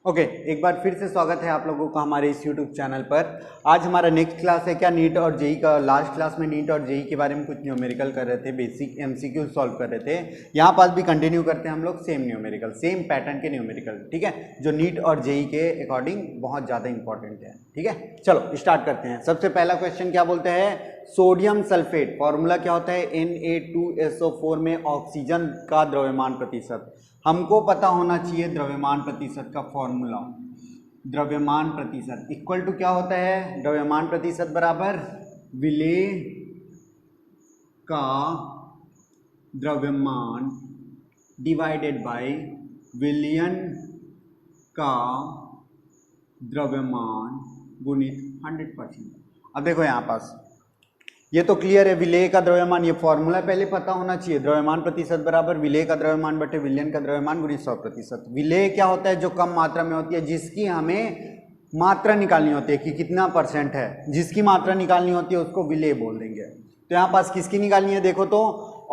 Okay एक बार फिर से स्वागत है आप लोगों का हमारे इस यूट्यूब चैनल पर। आज हमारा नेक्स्ट क्लास है क्या नीट और जेई का। लास्ट क्लास में नीट और जेई के बारे में कुछ न्यूमेरिकल कर रहे थे, बेसिक एमसीक्यू सॉल्व कर रहे थे। यहाँ पास भी कंटिन्यू करते हैं हम लोग सेम न्यूमेरिकल, सेम पैटर्न के न्यूमेरिकल, ठीक है, जो नीट और जेई के अकॉर्डिंग बहुत ज़्यादा इंपॉर्टेंट है। ठीक है, चलो स्टार्ट करते हैं। सबसे पहला क्वेश्चन क्या बोलते हैं, सोडियम सल्फेट फॉर्मूला क्या होता है, Na2SO4 में ऑक्सीजन का द्रव्यमान प्रतिशत। हमको पता होना चाहिए द्रव्यमान प्रतिशत का फॉर्मूला। द्रव्यमान प्रतिशत इक्वल टू क्या होता है, द्रव्यमान प्रतिशत बराबर विलेय का द्रव्यमान डिवाइडेड बाय विलयन का द्रव्यमान गुणित 100%। अब देखो यहाँ पास ये तो क्लियर है, विलेय का द्रव्यमान, ये फॉर्मूला पहले पता होना चाहिए। द्रव्यमान प्रतिशत बराबर विलेय का द्रव्यमान बटे विलयन का द्रव्यमान गुणित 100%। विलेय क्या होता है, जो कम मात्रा में होती है, जिसकी हमें मात्रा निकालनी होती है कि कितना परसेंट है, जिसकी मात्रा निकालनी होती है उसको विलेय बोल देंगे। तो यहाँ पास किसकी निकालनी है, देखो तो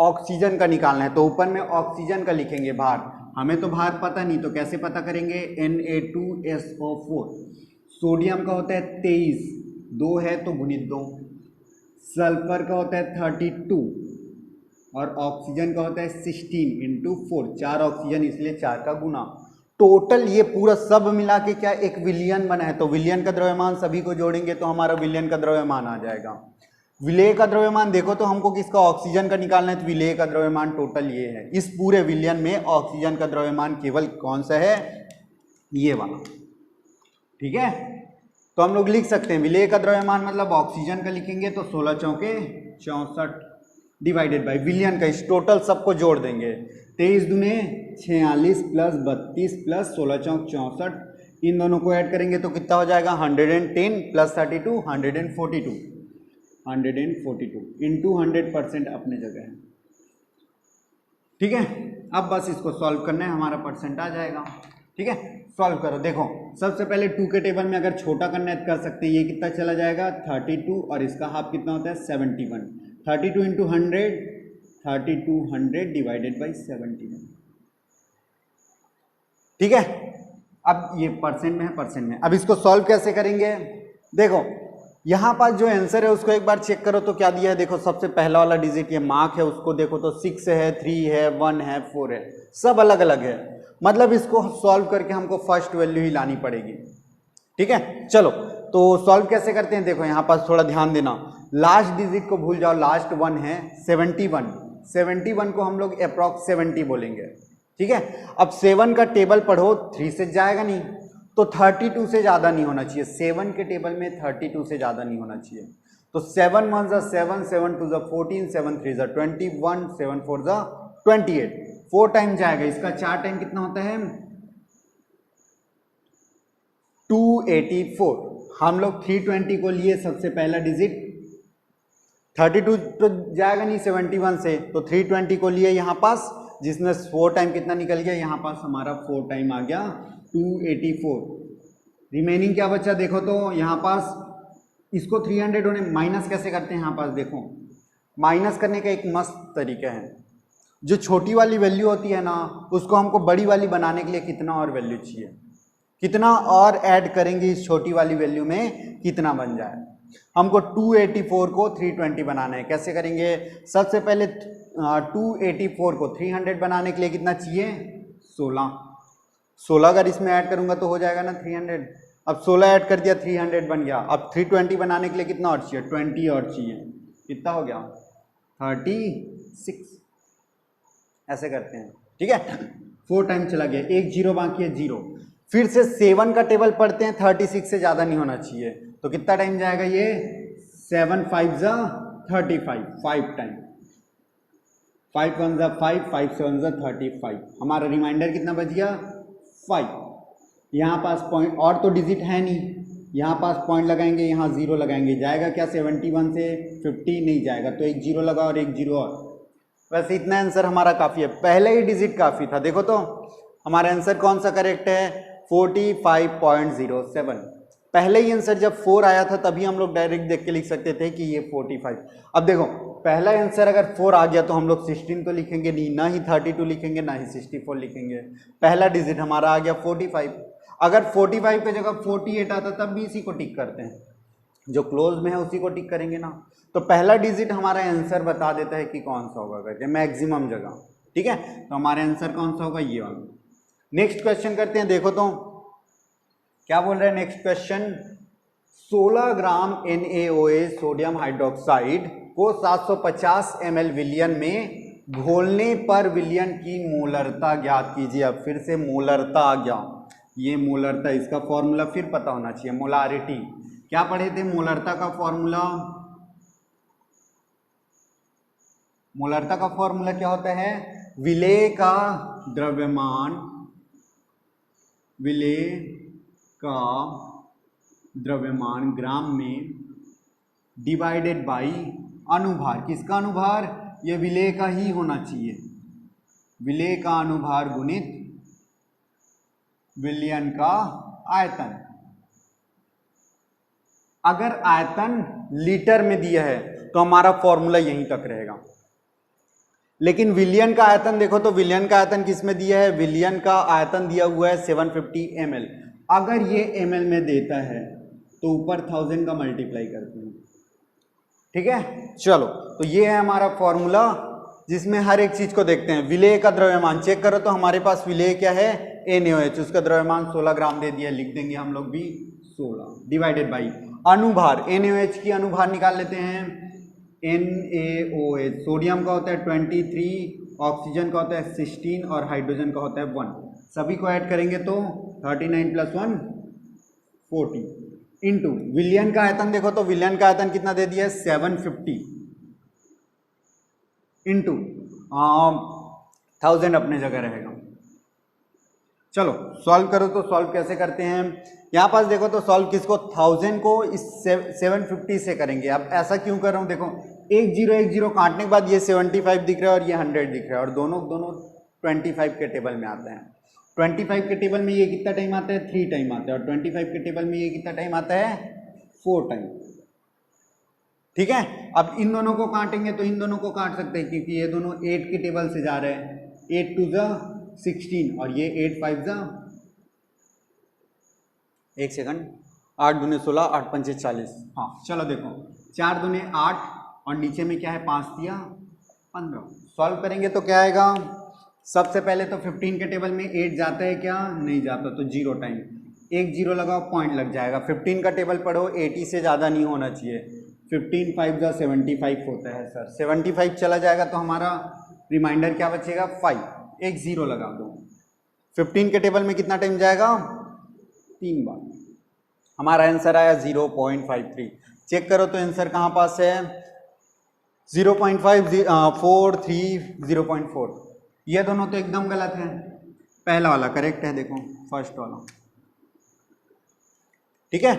ऑक्सीजन का निकालना है, तो ऊपर में ऑक्सीजन का लिखेंगे भार। हमें तो भार पता नहीं, तो कैसे पता करेंगे, Na2SO4। सोडियम का होता है 23, 2 है तो गुणित 2। सल्फर का होता है 32 और ऑक्सीजन का होता है 16 × 4, 4 ऑक्सीजन इसलिए 4 का गुना। टोटल ये पूरा सब मिला के क्या एक विलयन बना है, तो विलयन का द्रव्यमान सभी को जोड़ेंगे तो हमारा विलयन का द्रव्यमान आ जाएगा। विलेय का द्रव्यमान देखो तो हमको किसका, ऑक्सीजन का निकालना है, तो विलेय का द्रव्यमान टोटल ये है। इस पूरे विलयन में ऑक्सीजन का द्रव्यमान केवल कौन सा है, ये वाला। ठीक है, तो हम लोग लिख सकते हैं विलेय का द्रव्यमान मतलब ऑक्सीजन का लिखेंगे तो 16 चौके 64 डिवाइडेड बाय विलयन का, इस टोटल सबको जोड़ देंगे। 23 दूने 46 प्लस 32 प्लस 16 चौक 64, इन दोनों को ऐड करेंगे तो कितना हो जाएगा, 110 प्लस 32 142 इंटू 100% अपने जगह है। ठीक है, अब बस इसको सॉल्व करना है, हमारा परसेंट आ जाएगा। ठीक है, सॉल्व करो। देखो सबसे पहले 2 के टेबल में अगर छोटा करना है तो कर सकते हैं, ये कितना चला जाएगा 32 और इसका हाफ कितना होता है 71। 32 × 100, 3200 डिवाइडेड बाई 71। ठीक है, अब ये परसेंट में है, परसेंट में। अब इसको सॉल्व कैसे करेंगे, देखो यहाँ पास जो आंसर है उसको एक बार चेक करो तो क्या दिया है। देखो सबसे पहला वाला डिजिट ये मार्क है, उसको देखो तो 6 है, 3 है, 1 है, 4 है, सब अलग अलग है, मतलब इसको सॉल्व करके हमको फर्स्ट वैल्यू ही लानी पड़ेगी। ठीक है, चलो तो सॉल्व कैसे करते हैं, देखो यहाँ पास थोड़ा ध्यान देना, लास्ट डिजिट को भूल जाओ, लास्ट 1 है 71 को हम लोग अप्रॉक्स 70 बोलेंगे। ठीक है, अब 7 का टेबल पढ़ो, 3 से जाएगा नहीं तो 32 से ज़्यादा नहीं होना चाहिए। 7 के टेबल में 32 से ज़्यादा नहीं होना चाहिए। तो 7 1 7, 7 2 14, 7 3 21, 7 4 28, 4 टाइम जाएगा, इसका 4 टाइम कितना होता है 284। हम लोग 320 को लिए सबसे पहला डिजिट, 32 तो जाएगा नहीं 71 से, तो 320 को लिए यहाँ पास, जिसमें 4 टाइम कितना निकल गया, यहाँ पास हमारा 4 टाइम आ गया 284। रिमेनिंग क्या बचा, देखो तो यहाँ पास इसको 300 होने माइनस कैसे करते हैं, यहाँ पास देखो माइनस करने का एक मस्त तरीका है। जो छोटी वाली वैल्यू होती है ना, उसको हमको बड़ी वाली बनाने के लिए कितना और वैल्यू चाहिए, कितना और ऐड करेंगे इस छोटी वाली वैल्यू में, कितना बन जाए। हमको 284 को 320 बनाना है, कैसे करेंगे, सबसे पहले 284 को 300 बनाने के लिए कितना चाहिए 16 अगर इसमें ऐड करूंगा तो हो जाएगा ना 300। अब 16 ऐड कर दिया 300 बन गया। अब 320 बनाने के लिए कितना और चाहिए, 20 और चाहिए, कितना हो गया 36। ऐसे करते हैं। ठीक है, 4 टाइम चला गया, एक जीरो बाकी है 0। फिर से 7 का टेबल पढ़ते हैं, 36 से ज़्यादा नहीं होना चाहिए, तो कितना टाइम जाएगा ये 7 5 35, 5 टाइम, 5 1 5, 5 7 35। हमारा रिमाइंडर कितना बच गया 5। यहाँ पास पॉइंट और तो डिजिट है नहीं, यहाँ पास पॉइंट लगाएंगे, यहाँ 0 लगाएंगे, जाएगा क्या 71 से 50 नहीं जाएगा, तो एक 0 लगा और एक 0 और। वैसे इतना आंसर हमारा काफ़ी है, पहले ही डिजिट काफ़ी था। देखो तो हमारा आंसर कौन सा करेक्ट है 45.07। पहले ही आंसर जब 4 आया था तभी हम लोग डायरेक्ट देख के लिख सकते थे कि ये 45। अब देखो पहला आंसर अगर 4 आ गया तो हम लोग 16 तो लिखेंगे नहीं, ना ही 32 लिखेंगे, ना ही 64 लिखेंगे, पहला डिजिट हमारा आ गया 45। अगर 45 पे जगह 48 आता तब भी इसी को टिक करते हैं, जो क्लोज में है उसी को टिक करेंगे ना। तो पहला डिजिट हमारा आंसर बता देता है कि कौन सा होगा करके, मैक्सिमम जगह। ठीक है, तो हमारा आंसर कौन सा होगा, ये वाला। नेक्स्ट क्वेश्चन करते हैं, देखो तो क्या बोल रहे हैं नेक्स्ट क्वेश्चन। 16 ग्राम NaOH सोडियम हाइड्रोक्साइड को 750 ml विलियन में घोलने पर विलियन की मोलरता ज्ञात कीजिए। अब फिर से मोलरता आ गया, ये मोलरता, इसका फॉर्मूला फिर पता होना चाहिए। मोलारिटी क्या पढ़े थे, मोलरता का फॉर्मूला, मोलरता का फॉर्मूला क्या होता है, विलेय का द्रव्यमान, विलेय का द्रव्यमान ग्राम में डिवाइडेड बाई अनुभार। किसका अनुभार, ये विलेय का ही होना चाहिए, विलेय का अनुभार गुणित विलयन का आयतन। अगर आयतन लीटर में दिया है तो हमारा फॉर्मूला यहीं तक रहेगा, लेकिन विलयन का आयतन देखो तो विलयन का आयतन किस में दिया है, विलयन का आयतन दिया हुआ है 750 ml। अगर ये ml में देता है तो ऊपर 1000 का मल्टीप्लाई करते हैं। ठीक है, चलो तो ये है हमारा फॉर्मूला जिसमें हर एक चीज को देखते हैं। विलेय का द्रव्यमान चेक करो तो हमारे पास विलेय क्या है, NaOH, उसका द्रव्यमान 16 ग्राम दे दिया, लिख देंगे हम लोग भी 16 डिवाइडेड बाई अनुभार। NaOH की अनुभार निकाल लेते हैं, NaOH सोडियम का होता है 23, ऑक्सीजन का होता है 16 और हाइड्रोजन का होता है 1। सभी को ऐड करेंगे तो 39 + 1 40 इंटू विलयन का आयतन देखो तो विलयन का आयतन कितना दे दिया है 750 इंटू 1000 अपने जगह रहेगा। चलो सॉल्व करो तो सॉल्व कैसे करते हैं, यहाँ पास देखो तो सॉल्व किसको, 1000 को इस 750 से करेंगे। अब ऐसा क्यों कर रहा हूँ, देखो 1 0 1 0 काटने के बाद ये 75 दिख रहा है और ये 100 दिख रहा है, और दोनों 25 के टेबल में आते हैं। 25 के टेबल में ये कितना टाइम आता है, 3 टाइम आता है, और 25 के टेबल में ये कितना टाइम आता है, 4 टाइम। ठीक है, अब इन दोनों को काटेंगे तो इन दोनों को काट सकते हैं क्योंकि ये दोनों 8 के टेबल से जा रहे हैं, 8 2 16 और ये 8 5 एक सेकंड, 8 दूने 16, 8 पंचे 40। हाँ चलो देखो 4 दूने 8 और नीचे में क्या है 5 दिया 15। सॉल्व करेंगे तो क्या आएगा, सबसे पहले तो 15 के टेबल में 8 जाता है क्या, नहीं जाता, तो 0 टाइम, एक 0 लगाओ पॉइंट लग जाएगा। 15 का टेबल पढ़ो, 80 से ज़्यादा नहीं होना चाहिए। 15 5 75 होता है सर, 75 चला जाएगा तो हमारा रिमाइंडर क्या बचेगा 5, एक 0 लगा दो। 15 के टेबल में कितना टाइम जाएगा, 3 बार। हमारा आंसर आया 0.53। चेक करो तो आंसर कहाँ पास है, 0.543 0.4। ये दोनों तो एकदम गलत है, पहला वाला करेक्ट है, देखो फर्स्ट वाला। ठीक है,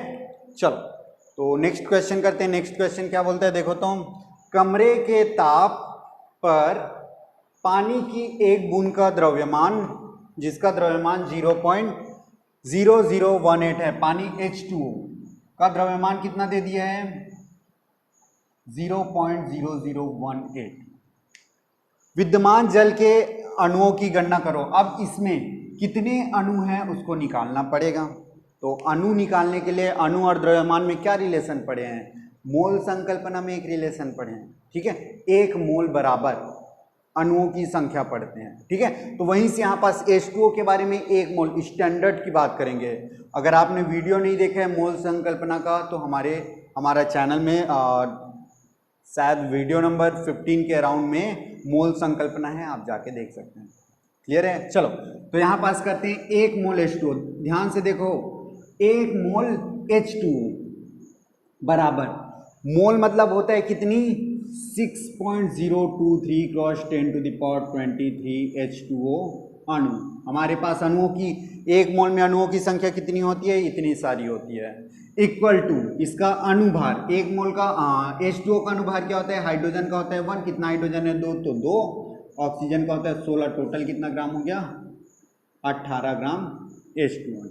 चलो तो नेक्स्ट क्वेश्चन करते हैं। नेक्स्ट क्वेश्चन क्या बोलता है, देखो तो कमरे के ताप पर पानी की एक बूंद का द्रव्यमान, जिसका द्रव्यमान 0.0018 है, पानी H2O का द्रव्यमान कितना दे दिया है 0.0018। विद्यमान जल के अणुओं की गणना करो। अब इसमें कितने अणु हैं उसको निकालना पड़ेगा। तो अणु निकालने के लिए अणु और द्रव्यमान में क्या रिलेशन पढ़े हैं, मोल संकल्पना में एक रिलेशन पढ़े हैं। ठीक है, 1 मोल बराबर अणुओं की संख्या पढ़ते हैं। ठीक है, तो वहीं से यहाँ पास H2O के बारे में 1 मोल स्टैंडर्ड की बात करेंगे। अगर आपने वीडियो नहीं देखा है मोल संकल्पना का तो हमारा चैनल में शायद वीडियो नंबर 15 के अराउंड में मोल संकल्पना है, आप जाके देख सकते हैं। क्लियर है, चलो तो यहाँ पास करते हैं 1 मोल H2O। ध्यान से देखो 1 मोल H2O बराबर, मोल मतलब होता है कितनी 6.023 × 10⁻23 H2O अणु। हमारे पास अणुओं की 1 मोल में अणुओं की संख्या कितनी होती है, इतनी सारी होती है। इक्वल टू इसका अनुभार, 1 मोल का H2O का अनुभार क्या होता है, हाइड्रोजन का होता है 1, कितना हाइड्रोजन है 2, तो 2, ऑक्सीजन का होता है 16, टोटल कितना ग्राम हो गया 18 ग्राम H2O।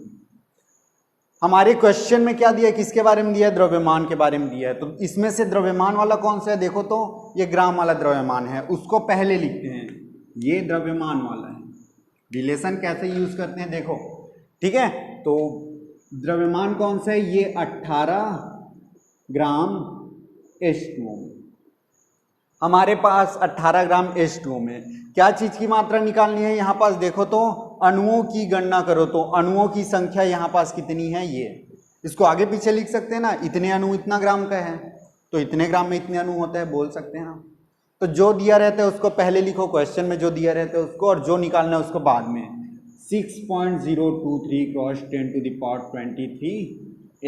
हमारे क्वेश्चन में क्या दिया है, किसके बारे में दिया है, द्रव्यमान के बारे में दिया है। तो इसमें से द्रव्यमान वाला कौन सा है, देखो तो ये ग्राम वाला द्रव्यमान है, उसको पहले लिखते हैं, ये द्रव्यमान वाला है। रिलेशन कैसे यूज करते हैं देखो, ठीक है। तो द्रव्यमान कौन सा है, ये 18 ग्राम H2O में। हमारे पास 18 ग्राम H2O में क्या चीज की मात्रा निकालनी है, यहाँ पास देखो तो अणुओं की गणना करो, तो अणुओं की संख्या यहाँ पास कितनी है, ये इसको आगे पीछे लिख सकते हैं ना, इतने अणु इतना ग्राम का है तो इतने ग्राम में इतने अणु होते हैं, बोल सकते हैं ना। तो जो दिया रहता है उसको पहले लिखो, क्वेश्चन में जो दिया रहता है उसको, और जो निकालना है उसको बाद में। 6.023 क्रॉस 10⁻23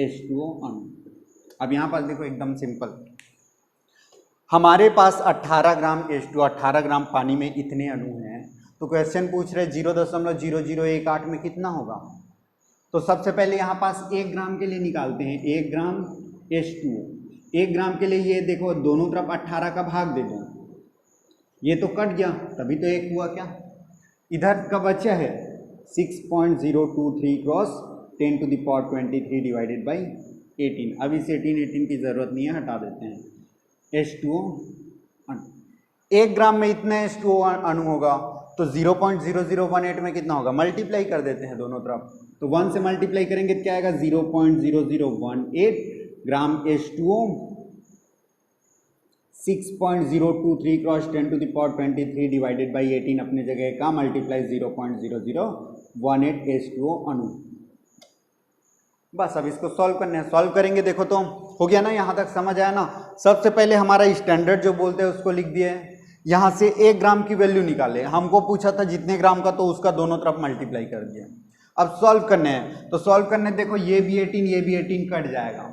H2O अणु। अब यहाँ पास देखो एकदम सिंपल, हमारे पास 18 ग्राम H2O, 18 ग्राम पानी में इतने अणु हैं, तो क्वेश्चन पूछ रहे 0.0018 में कितना होगा। तो सबसे पहले यहाँ पास 1 ग्राम के लिए निकालते हैं, 1 ग्राम H2O। 1 ग्राम के लिए ये देखो दोनों तरफ 18 का भाग दे दो, ये तो कट गया तभी तो 1 हुआ क्या, इधर का बचा है 6.023 क्रॉस 10⁻23 डिवाइडेड बाई 18। अब इस 18 की ज़रूरत नहीं है, हटा देते हैं। H2O अणु 1 ग्राम में इतना H2O अणु होगा, तो 0.0018 में कितना होगा, मल्टीप्लाई कर देते हैं दोनों तरफ, तो 1 से मल्टीप्लाई करेंगे क्या आएगा, 0.0018 ग्राम H2O। 6.023 क्रॉस 10⁻23 डिवाइडेड बाई 18 अपने जगह का, मल्टीप्लाई 0.0018 H2O अणु। बस अब इसको सॉल्व करना है, सॉल्व करेंगे, देखो तो हो गया ना, यहाँ तक समझ आया ना। सबसे पहले हमारा स्टैंडर्ड जो बोलते हैं उसको लिख दिए, यहाँ से 1 ग्राम की वैल्यू निकाले, हमको पूछा था जितने ग्राम का, तो उसका दोनों तरफ मल्टीप्लाई कर दिया। अब सॉल्व करने हैं, तो सॉल्व करने देखो ये भी 18 ये भी 18 कट जाएगा,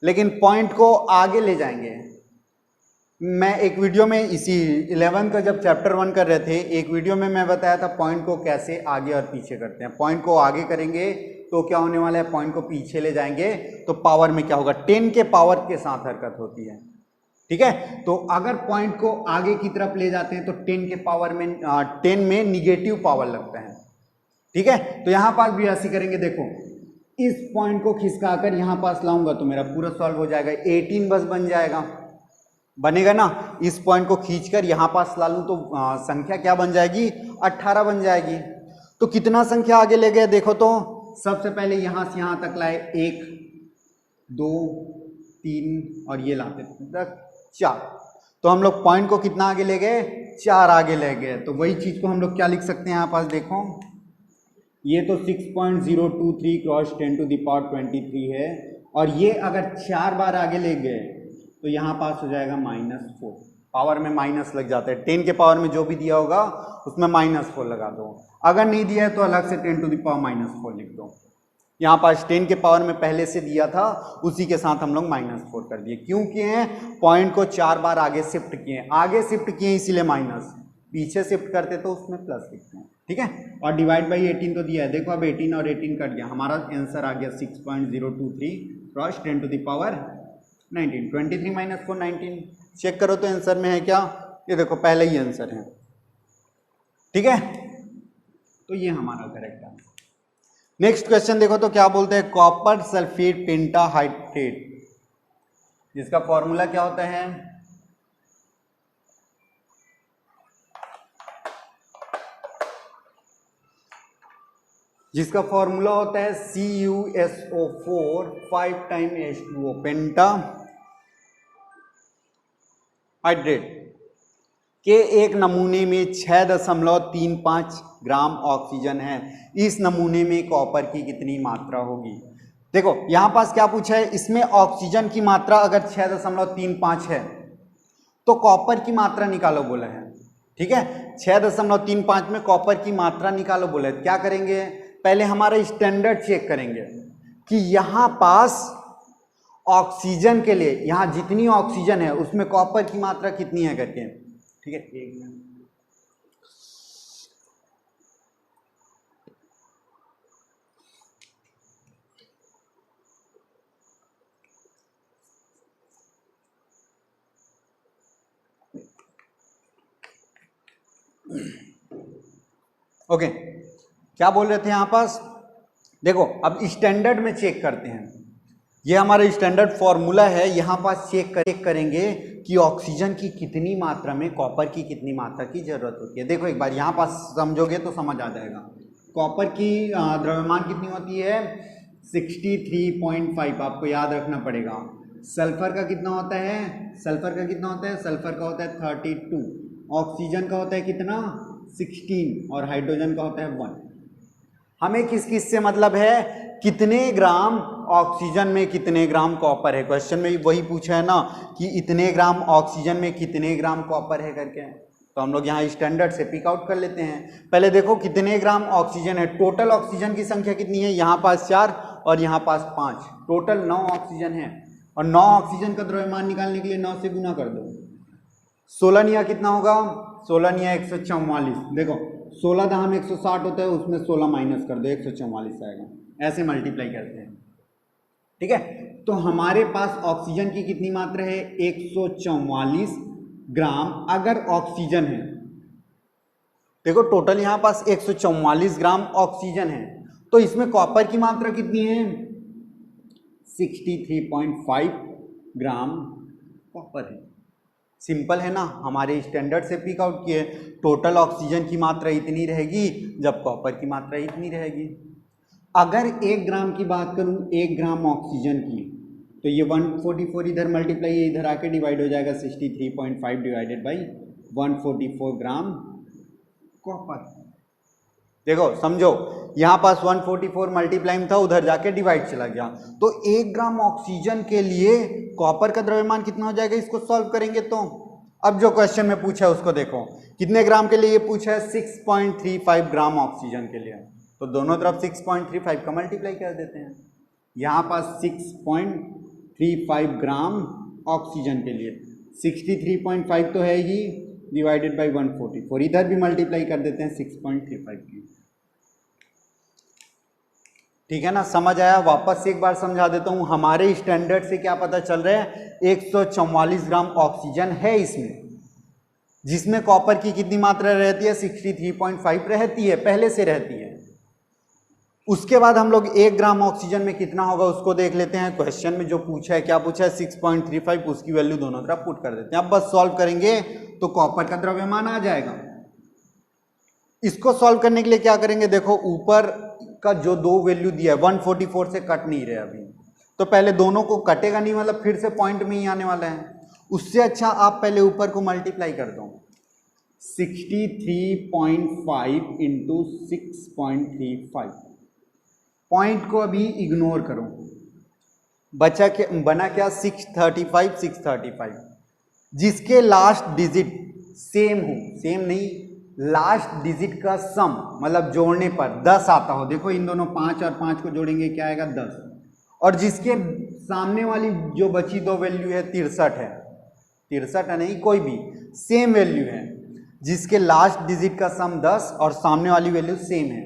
लेकिन पॉइंट को आगे ले जाएंगे। मैं एक वीडियो में इसी 11 का जब चैप्टर 1 कर रहे थे, एक वीडियो में मैं बताया था पॉइंट को कैसे आगे और पीछे करते हैं। पॉइंट को आगे करेंगे तो क्या होने वाला है, पॉइंट को पीछे ले जाएंगे तो पावर में क्या होगा, 10 के पावर के साथ हरकत होती है, ठीक है। तो अगर पॉइंट को आगे की तरफ ले जाते हैं तो 10 के पावर में 10 में निगेटिव पावर लगता है, ठीक है। तो यहाँ पास भी ऐसे करेंगे, देखो इस पॉइंट को खिसकाकर यहाँ पास लाऊंगा तो मेरा पूरा सॉल्व हो जाएगा, 18 बस बन जाएगा, बनेगा ना। इस पॉइंट को खींचकर यहाँ पास ला लूँ तो संख्या क्या बन जाएगी, 18 बन जाएगी। तो कितना संख्या आगे ले गए देखो तो, सबसे पहले यहाँ से यहाँ तक लाए 1 2 3 और ये लाते तक 4, तो हम लोग पॉइंट को कितना आगे ले गए, 4 आगे ले गए। तो वही चीज को हम लोग क्या लिख सकते हैं, यहाँ पास देखो ये तो 6.023 क्रॉस 10⁻23 है, और ये अगर 4 बार आगे ले गए तो यहाँ पास हो जाएगा -4, पावर में माइनस लग जाता है, 10 के पावर में जो भी दिया होगा उसमें -4 लगा दो, अगर नहीं दिया है तो अलग से 10⁻⁻4 लिख दो। यहाँ पास 10 के पावर में पहले से दिया था, उसी के साथ हम लोग -4 कर दिए। क्यों किए हैं, पॉइंट को 4 बार आगे शिफ्ट किए, आगे शिफ्ट किए इसीलिए माइनस, पीछे शिफ्ट करते तो उसमें प्लस लिखते हैं, ठीक है। और डिवाइड बाई 18 तो दिया है, देखो अब 18 और 18 कट गया, हमारा आंसर आ गया 6.023 क्रॉस 10⁻19, 23 - 4 19। चेक करो तो आंसर में है क्या, ये देखो पहले ही आंसर है, ठीक है। तो ये हमारा करेक्ट आंसर। नेक्स्ट क्वेश्चन देखो तो क्या बोलते हैं, कॉपर सल्फेट पेंटाहाइड्रेट, जिसका फॉर्मूला क्या होता है, जिसका फॉर्मूला होता है CuSO4 5 टाइम H2O पेंटा हाइड्रेट के एक नमूने में 6.35 ग्राम ऑक्सीजन है। इस नमूने में कॉपर की कितनी मात्रा होगी। देखो यहां पास क्या पूछा है, इसमें ऑक्सीजन की मात्रा अगर 6.35 है तो कॉपर की मात्रा निकालो बोला है, ठीक है। 6.35 में कॉपर की मात्रा निकालो बोला है। क्या करेंगे, पहले हमारा स्टैंडर्ड चेक करेंगे कि यहां पास ऑक्सीजन के लिए, यहां जितनी ऑक्सीजन है उसमें कॉपर की मात्रा कितनी है करके, ठीक है। एक मिनट, ओके क्या बोल रहे थे यहां पास, देखो अब स्टैंडर्ड में चेक करते हैं, ये हमारा स्टैंडर्ड फॉर्मूला है। यहां पास चेक करेंगे कि ऑक्सीजन की कितनी मात्रा में कॉपर की कितनी मात्रा की जरूरत होती है। देखो एक बार यहां पास समझोगे तो समझ आ जाएगा। कॉपर की द्रव्यमान कितनी होती है 63.5, आपको याद रखना पड़ेगा। सल्फर का कितना होता है, सल्फर का कितना होता है, सल्फर का होता है 32, ऑक्सीजन का होता है कितना 16 और हाइड्रोजन का होता है 1। हमें किस किस से मतलब है, कितने ग्राम ऑक्सीजन में कितने ग्राम कॉपर है। क्वेश्चन में वही पूछा है ना कि इतने ग्राम ऑक्सीजन में कितने ग्राम कॉपर है करके, तो हम लोग यहाँ स्टैंडर्ड से पिक आउट कर लेते हैं। पहले देखो कितने ग्राम ऑक्सीजन है, टोटल ऑक्सीजन की संख्या कितनी है, यहाँ पास 4 और यहाँ पास 5, टोटल 9 ऑक्सीजन है। और 9 ऑक्सीजन का द्रव्यमान निकालने के लिए 9 से गुना कर दो। 16 निया कितना होगा, 16 निया 144, देखो 16 दहम 160 होता है, उसमें 16 माइनस कर दो 144 आएगा, ऐसे मल्टीप्लाई करते हैं। ठीक है, तो हमारे पास ऑक्सीजन की कितनी मात्रा है 144 ग्राम अगर ऑक्सीजन है। देखो टोटल यहां पास 144 ग्राम ऑक्सीजन है, तो इसमें कॉपर की मात्रा कितनी है 63.5 ग्राम कॉपर है। सिंपल है ना, हमारे स्टैंडर्ड से पिक आउट किए, टोटल ऑक्सीजन की मात्रा इतनी रहेगी जब कॉपर की मात्रा इतनी रहेगी। अगर 1 ग्राम की बात करूं, 1 ग्राम ऑक्सीजन की, तो ये 144 इधर मल्टीप्लाई इधर आके डिवाइड हो जाएगा 63.5 डिवाइडेड बाई 144 ग्राम कॉपर। देखो समझो यहाँ पास 144 मल्टीप्लाई में था, उधर जाके डिवाइड चला गया, तो 1 ग्राम ऑक्सीजन के लिए कॉपर का द्रव्यमान कितना हो जाएगा, इसको सॉल्व करेंगे तो। अब जो क्वेश्चन में पूछा है उसको देखो, कितने ग्राम के लिए ये पूछा है 6.35 ग्राम ऑक्सीजन के लिए, तो दोनों तरफ 6.35 का मल्टीप्लाई कर देते हैं। यहाँ पास 6.35 ग्राम ऑक्सीजन के लिए 63.5 तो है ही, डिवाइडेड बाई 144, इधर भी मल्टीप्लाई कर देते हैं 6.35 की। ठीक है ना, समझ आया। वापस से एक बार समझा देता हूं, हमारे स्टैंडर्ड से क्या पता चल रहा है 144 ग्राम ऑक्सीजन है इसमें, जिसमें कॉपर की कितनी मात्रा रहती है 63.5 रहती है, पहले से रहती है। उसके बाद हम लोग 1 ग्राम ऑक्सीजन में कितना होगा उसको देख लेते हैं। क्वेश्चन में जो पूछा है, क्या पूछा है 6.35, उसकी वैल्यू दोनों तरफ पुट कर देते हैं। अब बस सॉल्व करेंगे तो कॉपर का द्रव्यमान आ जाएगा। इसको सॉल्व करने के लिए क्या करेंगे, देखो ऊपर का जो 2 वैल्यू दिया है 144 से कट नहीं रहे अभी, तो पहले दोनों को कटेगा नहीं, मतलब फिर से पॉइंट में ही आने वाला है। उससे अच्छा आप पहले ऊपर को मल्टीप्लाई कर दो, 63.5 इंटू 6.35, पॉइंट को अभी इग्नोर करो, बचा के बना क्या 635, जिसके लास्ट डिजिट सेम हो, सेम नहीं लास्ट डिजिट का सम मतलब जोड़ने पर 10 आता हो। देखो इन दोनों 5 और 5 को जोड़ेंगे क्या आएगा 10, और जिसके सामने वाली जो बची 2 वैल्यू है 63 है, 63 है नहीं कोई भी सेम वैल्यू है, जिसके लास्ट डिजिट का सम 10 और सामने वाली वैल्यू सेम है।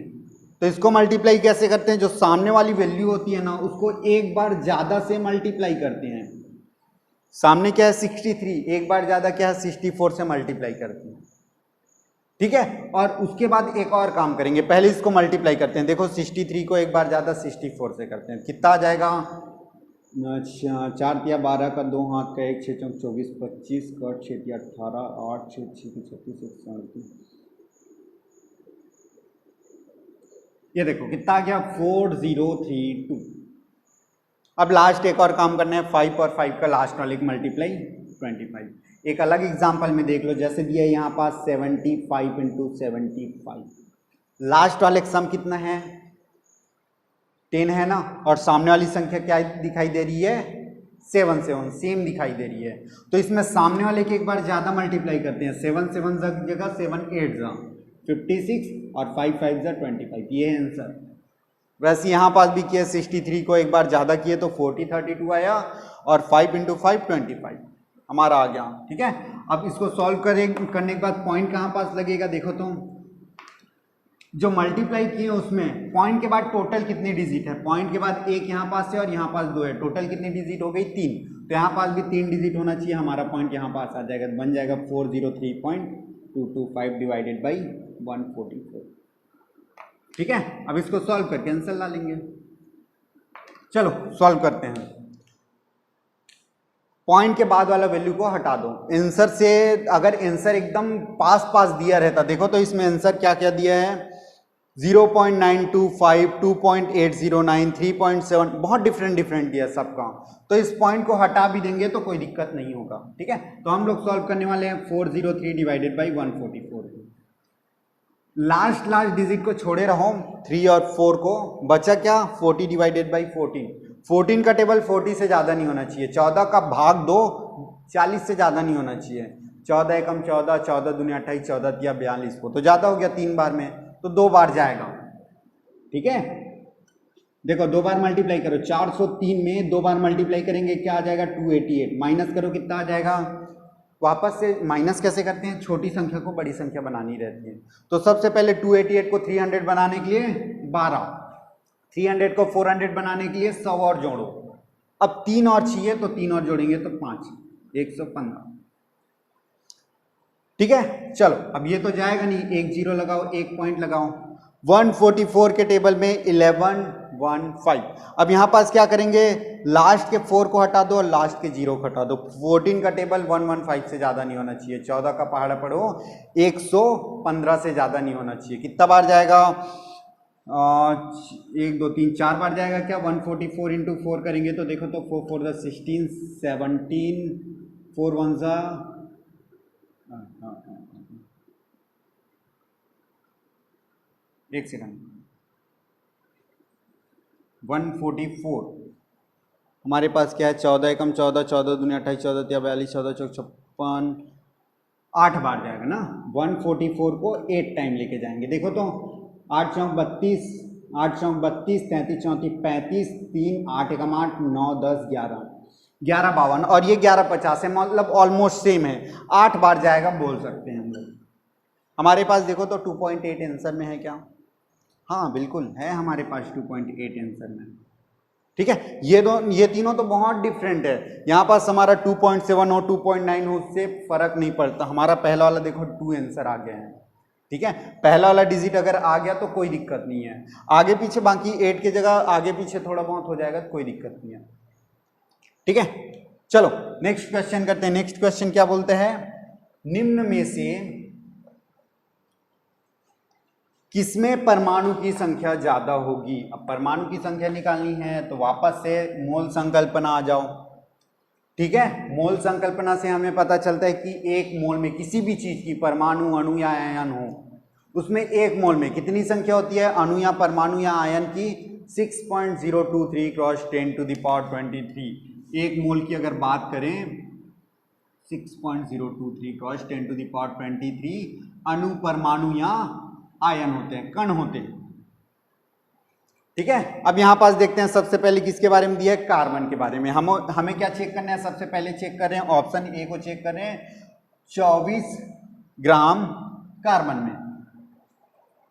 तो इसको मल्टीप्लाई कैसे करते हैं, जो सामने वाली वैल्यू होती है ना उसको एक बार ज्यादा से मल्टीप्लाई करते हैं। सामने क्या है 63, एक बार ज्यादा क्या है 64 से मल्टीप्लाई करते हैं। ठीक है, और उसके बाद एक और काम करेंगे, पहले इसको मल्टीप्लाई करते हैं। देखो 63 को एक बार ज्यादा 64 से करते हैं, कितना आ जाएगा 4 तिया 12 का 2 हाथ का 1 6 चौक 24 25 का 6 तिया 18 8 6 6 36 37, ये देखो कितना आ गया 4032। अब लास्ट एक और काम करना है, 5 और 5 का लास्ट वाले की मल्टीप्लाई 25। एक अलग एग्जांपल में देख लो, जैसे दिया है यहाँ पास 75 इंटू 75, लास्ट वाले का सम कितना है 10 है ना, और सामने वाली संख्या क्या दिखाई दे रही है 7 सेम दिखाई दे रही है। तो इसमें सामने वाले की एक बार ज्यादा मल्टीप्लाई करते हैं, 7 7 जगह 7 8 56 और 5 5 25, ये है आंसर। वैसे यहाँ पास भी किया 63 को एक बार ज्यादा किए तो 4032 आया, और 5 इंटू 5 25 हमारा आ गया। ठीक है, अब इसको सॉल्व करने के बाद पॉइंट कहाँ पास लगेगा, देखो तो जो मल्टीप्लाई किए उसमें पॉइंट के बाद टोटल कितने डिजिट है, पॉइंट के बाद एक यहाँ पास है और यहाँ पास 2 है, टोटल कितनी डिजिट हो गई 3, तो यहाँ पास भी 3 डिजिट होना चाहिए, हमारा पॉइंट यहाँ पास आ जाएगा, बन जाएगा 403.225 डिवाइडेड बाई 144। ठीक है, अब इसको सॉल्व करके आंसर ला लेंगे। चलो सॉल्व करते हैं। पॉइंट के बाद वाला वैल्यू को हटा दो आंसर से। अगर आंसर एकदम पास दिया रहता, देखो तो इसमें आंसर क्या क्या दिया है 0.925, 2.809, 3.7, बहुत डिफरेंट डिफरेंट दिया सबका। तो इस पॉइंट को हटा भी देंगे तो कोई दिक्कत नहीं होगा, ठीक है। तो हम लोग सॉल्व करने वाले हैं 403 डिवाइडेड बाई 144। लास्ट डिजिट को छोड़े रहो 3 और 4 को, बचा क्या 40 डिवाइडेड बाई 14। 14 का टेबल 40 से ज़्यादा नहीं होना चाहिए, 14 का भाग 2 40 से ज़्यादा नहीं होना चाहिए। 14 एकम 14, 14 दूनी 28, 14 तिया 42 को तो ज़्यादा हो गया 3 बार में, तो 2 बार जाएगा, ठीक है। देखो 2 बार मल्टीप्लाई करो, 403 में 2 बार मल्टीप्लाई करेंगे क्या आ जाएगा 288, माइनस करो कितना आ जाएगा, वापस से माइनस कैसे करते हैं, छोटी संख्या को बड़ी संख्या बनानी रहती है। तो सबसे पहले 288 को 300 बनाने के लिए 12, 300 को 400 बनाने के लिए 100 और जोड़ो, अब 3 और चाहिए तो 3 और जोड़ेंगे तो 5, 115, ठीक है। चलो अब ये तो जाएगा नहीं, एक जीरो लगाओ, एक पॉइंट लगाओ। 144 के टेबल में 1115। अब यहां पास क्या करेंगे, लास्ट के 4 को हटा दो और लास्ट के 0 को हटा दो। 14 का टेबल 115 से ज्यादा नहीं होना चाहिए, 14 का पहाड़ा पढ़ो 115 से ज्यादा नहीं होना चाहिए। कितना बार जाएगा, 1 2 3 4 बार जाएगा क्या। 144 इंटू 4 करेंगे तो देखो तो 4 4 16, 17, 4 1 जा, एक सेकंड, 144 हमारे पास क्या है, 14 एकम 14, 14 दूनी 28, 14 तिया 42, 14 चौक 56, 8 बार जाएगा ना। 144 को 8 टाइम लेके जाएंगे, देखो तो 8 चौक 32, 8 चौक 32, 33 34 35, 3 8 एकम 8, 9 10 11, 11 52 और ये 11 50 है, मतलब ऑलमोस्ट सेम है, 8 बार जाएगा बोल सकते हैं हम लोग। हमारे पास देखो तो 2.8 आंसर में है क्या, हाँ बिल्कुल है हमारे पास 2.8 आंसर में, ठीक है। ये तीनों तो बहुत डिफरेंट है, यहाँ पास हमारा 2.7 हो 2.9 हो उससे फर्क नहीं पड़ता। हमारा पहला वाला देखो 2 आंसर आ गया है, ठीक है। पहला वाला डिजिट अगर आ गया तो कोई दिक्कत नहीं है, आगे पीछे बाकी 8 की जगह आगे पीछे थोड़ा बहुत हो जाएगा तो कोई दिक्कत नहीं है, ठीक है। चलो नेक्स्ट क्वेश्चन करते हैं। नेक्स्ट क्वेश्चन क्या बोलते हैं, निम्न में से किसमें परमाणु की संख्या ज्यादा होगी। अब परमाणु की संख्या निकालनी है तो वापस से मोल संकल्पना आ जाओ, ठीक है। मोल संकल्पना से हमें पता चलता है कि एक मोल में किसी भी चीज की, परमाणु अणु या आयन हो, उसमें एक मोल में कितनी संख्या होती है अणु या परमाणु या आयन की, 6.023 क्रॉस 10 टू द पावर 23। एक मोल की अगर बात करें 6.023 क्रॉस 10 टू द पावर 23 अणु, परमाणु या आयन होते हैं, कण होते हैं, ठीक है। अब यहां पास देखते हैं सबसे पहले किसके बारे में दिया है, कार्बन के बारे में। हमें क्या चेक करना है, सबसे पहले चेक कर रहे हैं ऑप्शन ए को चेक कर रहे हैं, 24 ग्राम कार्बन में।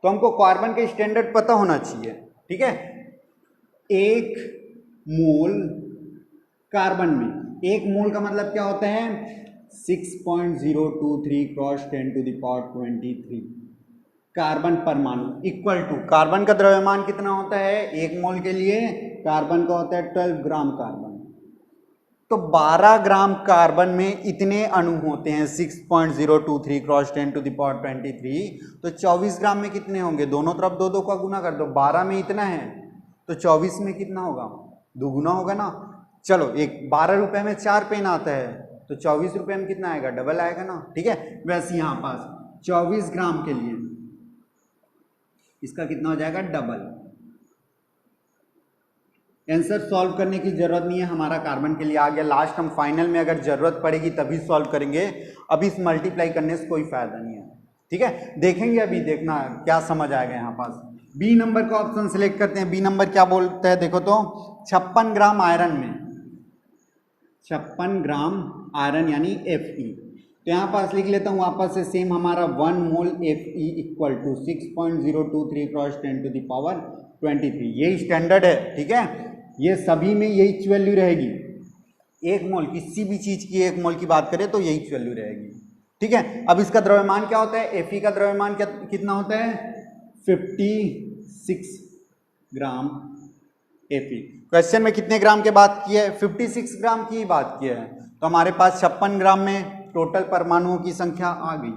तो हमको कार्बन के स्टैंडर्ड पता होना चाहिए, ठीक है। 1 मोल कार्बन में, 1 मोल का मतलब क्या होता है 6.023 cross 10 to the power 23 carbon परमाणु इक्वल टू, कार्बन का द्रव्यमान कितना होता है 1 मोल के लिए, कार्बन का होता है 12 ग्राम कार्बन। तो 12 ग्राम कार्बन में इतने अणु होते हैं 6.023 क्रॉस 10 टू द पावर 23, तो 24 ग्राम में कितने होंगे, दोनों तरफ 2 का गुना कर दो, 12 में इतना है तो 24 में कितना होगा, दुगुना होगा ना। चलो एक 12 रुपए में 4 पेन आता है तो 24 रुपए में कितना आएगा, डबल आएगा ना, ठीक है। वैसे यहाँ पास 24 ग्राम के लिए इसका कितना हो जाएगा, डबल। आंसर सॉल्व करने की जरूरत नहीं है, हमारा कार्बन के लिए आ गया। लास्ट हम फाइनल में अगर जरूरत पड़ेगी तभी सॉल्व करेंगे, अभी इस मल्टीप्लाई करने से कोई फायदा नहीं है, ठीक है। देखेंगे अभी, देखना क्या समझ आएगा। यहाँ पास बी नंबर का ऑप्शन सिलेक्ट करते हैं। बी नंबर क्या बोलता है देखो तो, 56 ग्राम आयरन में, 56 ग्राम आयरन यानी Fe। तो यहाँ पास लिख लेता हूँ वापस से सेम, हमारा 1 mole Fe equal to 6.023 cross 10 to the power 23, यही स्टैंडर्ड है, ठीक है। ये सभी में यही वैल्यू रहेगी, 1 मोल किसी भी चीज की 1 मोल की बात करें तो यही वैल्यू रहेगी, ठीक है। अब इसका द्रव्यमान क्या होता है, Fe का द्रव्यमान कितना होता है 56 ग्राम Fe। क्वेश्चन में कितने ग्राम के बात की है, 56 ग्राम की बात की है, तो हमारे पास 56 ग्राम में टोटल परमाणुओं की संख्या आ गई।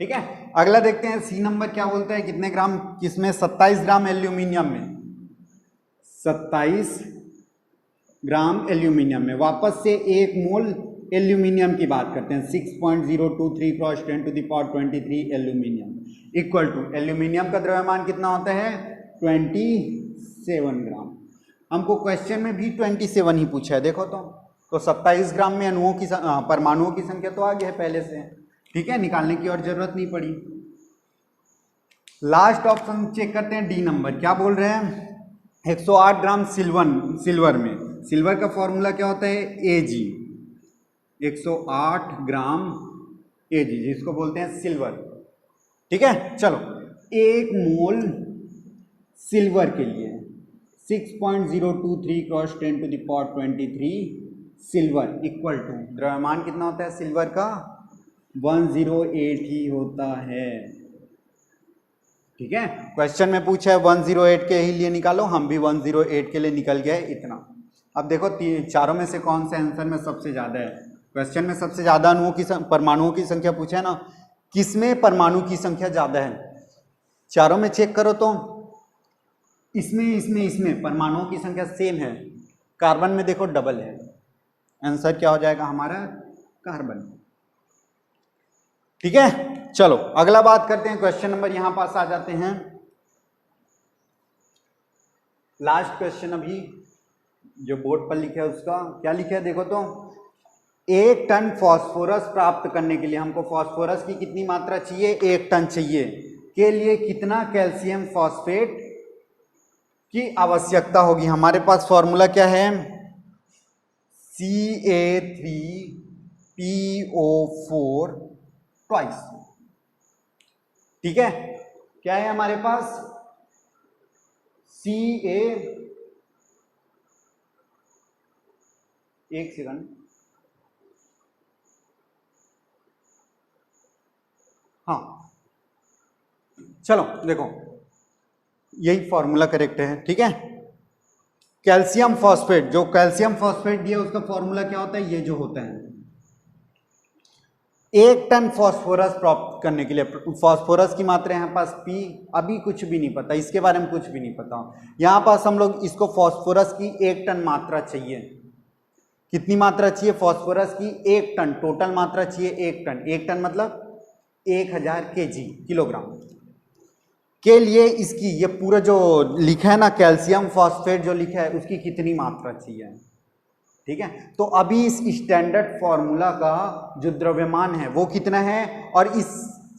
ठीक है, अगला देखते हैं सी नंबर क्या बोलता है, कितने ग्राम किसमें, 27 ग्राम एल्यूमिनियम में, 27 ग्राम एल्यूमिनियम में, वापस से 1 मोल एल्यूमिनियम की बात करते हैं, 6.023 cross 10 to the power 23 aluminium equal to, aluminium का द्रव्यमान कितना होता है 27 ग्राम। हमको क्वेश्चन में भी 27 ही पूछा है, देखो तो 27 ग्राम में अणुओं की परमाणुओं की संख्या तो आगे है पहले से, ठीक है, निकालने की और जरूरत नहीं पड़ी। लास्ट ऑप्शन चेक करते हैं, डी नंबर क्या बोल रहे हैं, 108 ग्राम सिल्वर में, सिल्वर का फॉर्मूला क्या होता है Ag, 108 ग्राम Ag जिसको बोलते हैं सिल्वर, ठीक है। चलो 1 मोल सिल्वर के लिए 6.023 cross 10 to the power 23 silver equal to, द्रव्यमान कितना होता है सिल्वर का 108 ही होता है, ठीक है। क्वेश्चन में पूछा है 108 के ही लिए निकालो, हम भी 108 के लिए निकल गए इतना। अब देखो चारों में से कौन सा आंसर में सबसे ज्यादा है, क्वेश्चन में सबसे ज्यादा अणुओं की परमाणुओं की संख्या पूछा है ना, किसमें परमाणु की संख्या ज्यादा है, चारों में चेक करो तो इसमें परमाणुओं की संख्या सेम है, कार्बन में देखो डबल है, आंसर क्या हो जाएगा हमारा कार्बन, ठीक है। चलो अगला बात करते हैं, क्वेश्चन नंबर यहां पास आ जाते हैं, लास्ट क्वेश्चन अभी जो बोर्ड पर लिखा है उसका क्या लिखा है देखो तो, 1 टन फास्फोरस प्राप्त करने के लिए हमको फास्फोरस की कितनी मात्रा चाहिए, 1 टन चाहिए, के लिए कितना कैल्शियम फॉस्फेट की आवश्यकता होगी। हमारे पास फॉर्मूला क्या है, Ca3PO4 ट्वाइस, ठीक है, क्या है हमारे पास एक सेकंड, हाँ चलो देखो यही फॉर्मूला करेक्ट है, ठीक है। कैल्शियम फॉस्फेट, जो कैल्शियम फॉस्फेट दिया उसका फॉर्मूला क्या होता है, ये जो होता है 1 टन फास्फोरस प्राप्त करने के लिए, फास्फोरस की मात्रा यहाँ पास P, अभी कुछ भी नहीं पता, इसके बारे में कुछ भी नहीं पता, यहाँ पास हम लोग इसको फास्फोरस की 1 टन मात्रा चाहिए, कितनी मात्रा चाहिए फास्फोरस की 1 टन, टोटल मात्रा चाहिए 1 टन, 1 टन मतलब 1000 kg किलोग्राम के लिए इसकी, ये पूरा जो लिखा है ना कैल्शियम फॉस्फेट जो लिखा है उसकी कितनी मात्रा चाहिए, ठीक है। तो अभी इस स्टैंडर्ड फॉर्मूला का जो द्रव्यमान है वो कितना है, और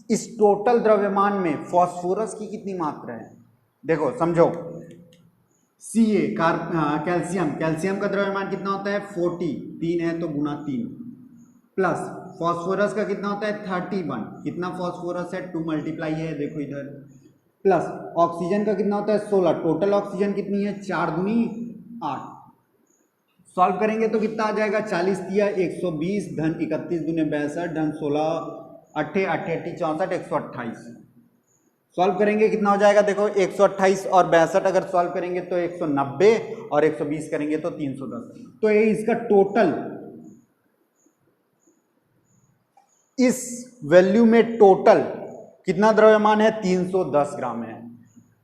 इस टोटल द्रव्यमान में फास्फोरस की कितनी मात्रा है, देखो समझो, Ca कैल्शियम का द्रव्यमान कितना होता है 40, 3 है तो गुना 3, प्लस फास्फोरस का कितना होता है 31, कितना फास्फोरस है 2 मल्टीप्लाई है देखो इधर, प्लस ऑक्सीजन का कितना होता है 16, टोटल ऑक्सीजन कितनी है 4 दूनी 8, सॉल्व करेंगे तो कितना आ जाएगा 40 दिया 120 धन 31 दूने 62 धन 16 8 8 64 128, सॉल्व करेंगे कितना हो जाएगा देखो 128 और 62 अगर सॉल्व करेंगे तो 190 और 120 करेंगे तो 310, तो ये इसका टोटल, इस वैल्यू में टोटल कितना द्रव्यमान है 310 ग्राम है,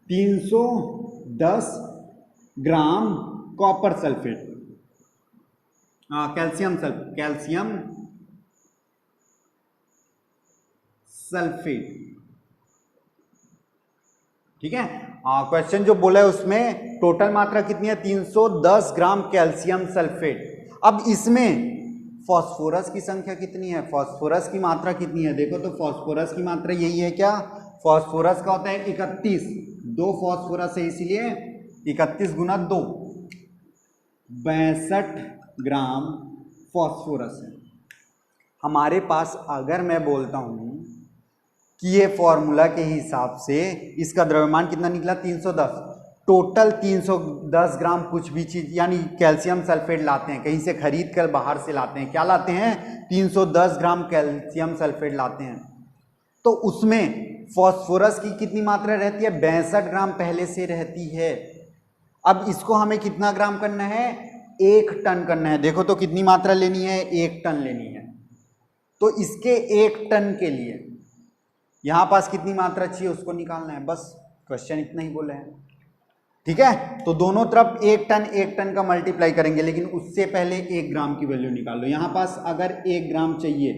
310 gram copper sulphate, calcium sulphate, ठीक है। क्वेश्चन जो बोला है उसमें टोटल मात्रा कितनी है 310 ग्राम कैल्शियम सल्फेट। अब इसमें फास्फोरस की संख्या कितनी है, फास्फोरस की मात्रा कितनी है, देखो तो फास्फोरस की मात्रा यही है क्या, फास्फोरस का होता है 31, 2 फास्फोरस है इसीलिए 31 गुना 2 62 ग्राम फास्फोरस है हमारे पास। अगर मैं बोलता हूं कि ये फॉर्मूला के हिसाब से इसका द्रव्यमान कितना निकला 310, टोटल 310 ग्राम कुछ भी चीज यानी कैल्शियम सल्फेट लाते हैं कहीं से खरीद कर, बाहर से लाते हैं, क्या लाते हैं 310 ग्राम कैल्शियम सल्फेट लाते हैं, तो उसमें फास्फोरस की कितनी मात्रा रहती है 62 ग्राम पहले से रहती है। अब इसको हमें कितना ग्राम करना है 1 टन करना है, देखो तो कितनी मात्रा लेनी है 1 टन लेनी है, तो इसके 1 टन के लिए यहाँ पास कितनी मात्रा चाहिए उसको निकालना है, बस क्वेश्चन इतना ही बोले हैं। ठीक है, तो दोनों तरफ 1 टन का मल्टीप्लाई करेंगे, लेकिन उससे पहले 1 ग्राम की वैल्यू निकाल लो। यहाँ पास अगर 1 ग्राम चाहिए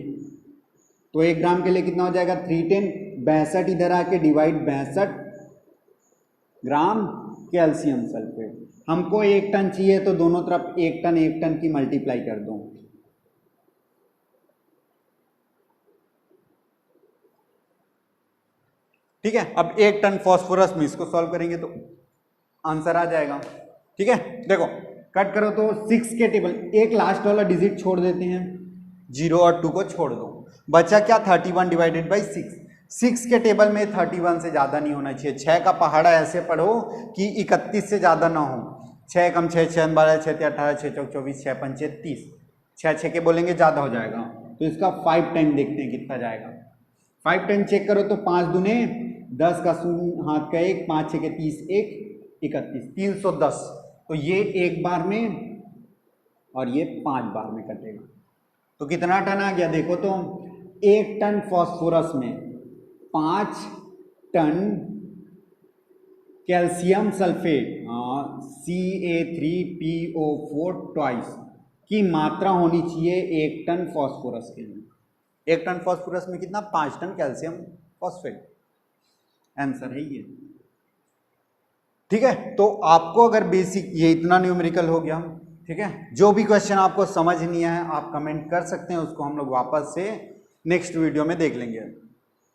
तो 1 ग्राम के लिए कितना हो जाएगा 310, 62 इधर आके डिवाइड 62 ग्राम कैल्शियम सल्फेट। हमको 1 टन चाहिए तो दोनों तरफ 1 टन की मल्टीप्लाई कर दो। ठीक है, अब 1 टन फॉस्फोरस में इसको सॉल्व करेंगे तो आंसर आ जाएगा। ठीक है, देखो कट करो तो 6 के टेबल, एक लास्ट वाला डिजिट छोड़ देते हैं, 0 और 2 को छोड़ दो, बचा क्या 31 डिवाइडेड बाई 6। 6 के टेबल में 31 से ज़्यादा नहीं होना चाहिए। 6 का पहाड़ा ऐसे पढ़ो कि 31 से ज़्यादा ना हो। 6 कम 6 6 12 6 18 6 4 24 6 5 30, 6 के बोलेंगे ज़्यादा हो जाएगा, तो इसका 5 टाइम देखते हैं कितना जाएगा। 5 टाइम चेक करो तो 5 दूने 10 का शून्य हाथ का 1, 5 6 के 30, 1 31, 310। तो ये 1 बार में और ये 5 बार में कटेगा, तो कितना टन आ गया देखो तो 1 टन फॉस्फोरस में 5 ton calcium sulphate Ca3PO4 twice की मात्रा होनी चाहिए 1 टन फॉस्फोरस के लिए। 1 टन फॉस्फोरस में कितना 5 टन कैल्शियम फॉस्फेट, आंसर है ये। ठीक है, तो आपको अगर बेसिक ये इतना न्यूमेरिकल हो गया। ठीक है, जो भी क्वेश्चन आपको समझ नहीं आया आप कमेंट कर सकते हैं, उसको हम लोग वापस से नेक्स्ट वीडियो में देख लेंगे।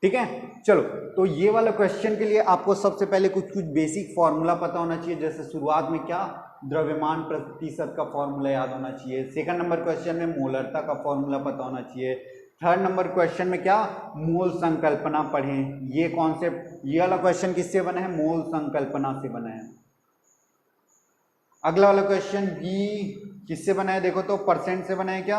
ठीक है, चलो तो ये वाला क्वेश्चन के लिए आपको सबसे पहले कुछ बेसिक फॉर्मूला पता होना चाहिए। जैसे शुरुआत में क्या द्रव्यमान प्रतिशत का फॉर्मूला याद होना चाहिए। सेकंड नंबर क्वेश्चन में मोलरता का फॉर्मूला पता होना चाहिए। थर्ड नंबर क्वेश्चन में क्या मोल संकल्पना पढ़ें। ये कॉन्सेप्ट, ये वाला क्वेश्चन किससे बना है, मोल संकल्पना से बना है। अगला वाला क्वेश्चन भी किससे बना है देखो तो परसेंट से बना है क्या,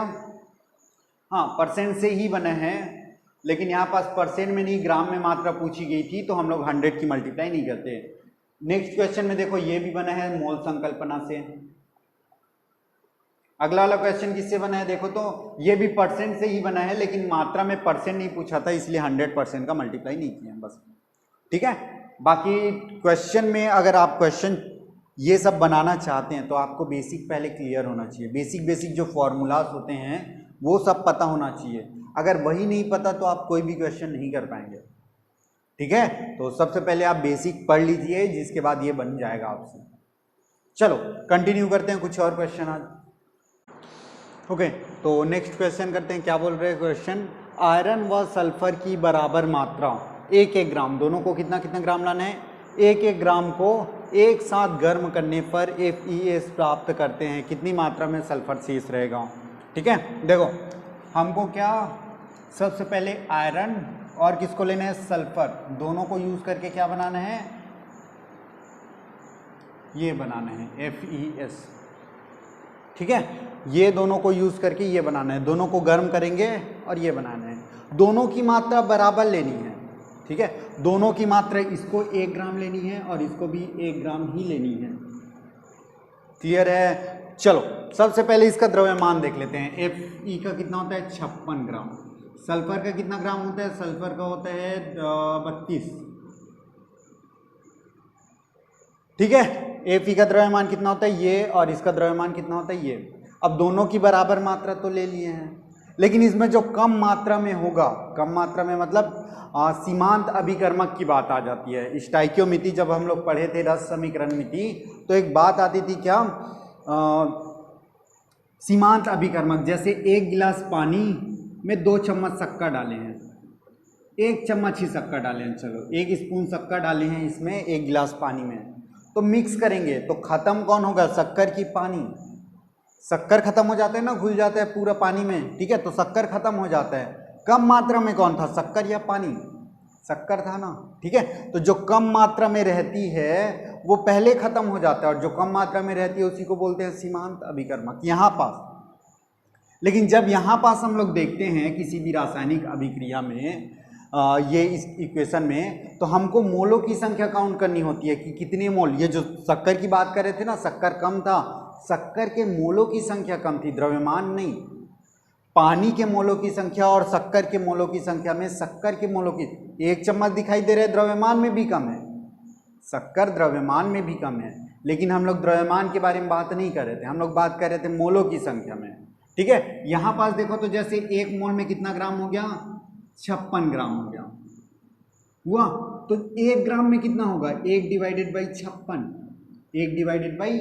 हाँ परसेंट से ही बना है, लेकिन यहाँ पास परसेंट में नहीं ग्राम में मात्रा पूछी गई थी तो हम लोग 100 की मल्टीप्लाई नहीं करते। नेक्स्ट क्वेश्चन में देखो ये भी बना है मोल संकल्पना से। अगला वाला क्वेश्चन किससे बना है देखो तो ये भी परसेंट से ही बना है, लेकिन मात्रा में परसेंट नहीं पूछा था इसलिए 100% का मल्टीप्लाई नहीं किया बस। ठीक है, बाकी क्वेश्चन में अगर आप क्वेश्चन ये सब बनाना चाहते हैं तो आपको बेसिक पहले क्लियर होना चाहिए। बेसिक जो फॉर्मूलाज होते हैं वो सब पता होना चाहिए। अगर वही नहीं पता तो आप कोई भी क्वेश्चन नहीं कर पाएंगे। ठीक है, तो सबसे पहले आप बेसिक पढ़ लीजिए, जिसके बाद ये बन जाएगा आपसे। चलो कंटिन्यू करते हैं कुछ और क्वेश्चन आज। ओके, तो नेक्स्ट क्वेश्चन करते हैं। क्या बोल रहे हैं क्वेश्चन, आयरन व सल्फर की बराबर मात्रा 1 ग्राम, दोनों को कितना ग्राम लाना है, 1 ग्राम को एक साथ गर्म करने पर FeS प्राप्त करते हैं। कितनी मात्रा में सल्फर शेष रहेगा। ठीक है, देखो हमको क्या सबसे पहले आयरन और किसको लेना है सल्फर, दोनों को यूज करके क्या बनाना है, ये बनाना है FeS। ठीक है, ये दोनों को यूज करके ये बनाना है, दोनों को गर्म करेंगे और ये बनाना है। दोनों की मात्रा बराबर लेनी है। ठीक है, दोनों की मात्रा, इसको 1 ग्राम लेनी है और इसको भी 1 ग्राम ही लेनी है। क्लियर है। चलो सबसे पहले इसका द्रव्यमान देख लेते हैं। Fe का कितना होता है 56 ग्राम। सल्फर का कितना ग्राम होता है, सल्फर का होता है 32। ठीक है, Fe का द्रव्यमान कितना होता है ये, और इसका द्रव्यमान कितना होता है ये। अब दोनों की बराबर मात्रा तो ले लिए हैं, लेकिन इसमें जो कम मात्रा में होगा, कम मात्रा में मतलब सीमांत अभिकर्मक की बात आ जाती है। स्टाइकियोमिति जब हम लोग पढ़े थे रस समीकरण मिति, तो एक बात आती थी क्या, सीमांत अभिकर्मक। जैसे 1 गिलास पानी में 2 चम्मच शक्कर डाले हैं, 1 चम्मच ही शक्कर डाले हैं, चलो 1 स्पून शक्कर डाले हैं इसमें 1 गिलास पानी में, तो मिक्स करेंगे तो खत्म कौन होगा, शक्कर की पानी। शक्कर खत्म हो जाता है ना, घुल जाता है पूरा पानी में। ठीक है, तो शक्कर खत्म हो जाता है। कम मात्रा में कौन था, शक्कर या पानी, शक्कर था ना। ठीक है, तो जो कम मात्रा में रहती है वो पहले खत्म हो जाता है, और जो कम मात्रा में रहती है उसी को बोलते हैं सीमांत अभिकर्मक। यहाँ पास, लेकिन जब यहाँ पास हम लोग देखते हैं किसी भी रासायनिक अभिक्रिया में ये इस इक्वेशन में, तो हमको मोलों की संख्या काउंट करनी होती है कि कितने मोल। ये जो शक्कर की बात कर रहे थे ना, शक्कर कम था, शक्कर के मोलों की संख्या कम थी, द्रव्यमान नहीं। पानी के मोलों की संख्या और शक्कर के मोलों की संख्या में शक्कर के मोलों की 1 चम्मच दिखाई दे रहे हैं, द्रव्यमान में भी कम है, शक्कर द्रव्यमान में भी कम है, लेकिन हम लोग द्रव्यमान के बारे में बात नहीं कर रहे थे, हम लोग बात कर रहे थे मोलों की संख्या में। ठीक है, यहां पास देखो तो जैसे 1 मोल में कितना ग्राम हो गया, 56 ग्राम हो गया हुआ, तो 1 ग्राम में कितना होगा, 1 divided by 56, 1 divided by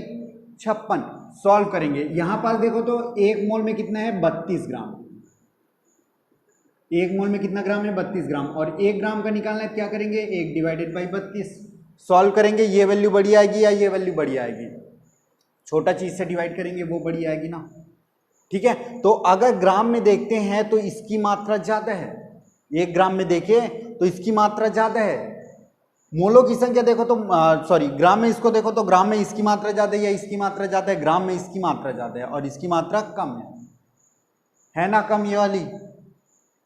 56। Solve करेंगे, यहां पास देखो तो 1 मोल में कितना है, 32 ग्राम, 1 मोल में कितना ग्राम है, 32 ग्राम, और 1 ग्राम का निकालना है, क्या करेंगे, 1 डिवाइडेड बाई 32। सॉल्व करेंगे, ये वैल्यू बड़ी आएगी या ये वैल्यू बड़ी आएगी, छोटा चीज से डिवाइड करेंगे वो बड़ी आएगी ना। ठीक है, तो अगर ग्राम में देखते हैं तो इसकी मात्रा ज्यादा है, 1 ग्राम में देखें तो इसकी मात्रा ज्यादा है। मोलों की संख्या देखो तो सॉरी ग्राम में इसको देखो तो ग्राम में इसकी मात्रा ज्यादा है या इसकी मात्रा ज्यादा है, ग्राम में इसकी मात्रा ज्यादा है और इसकी मात्रा कम है ना, कम ये वाली।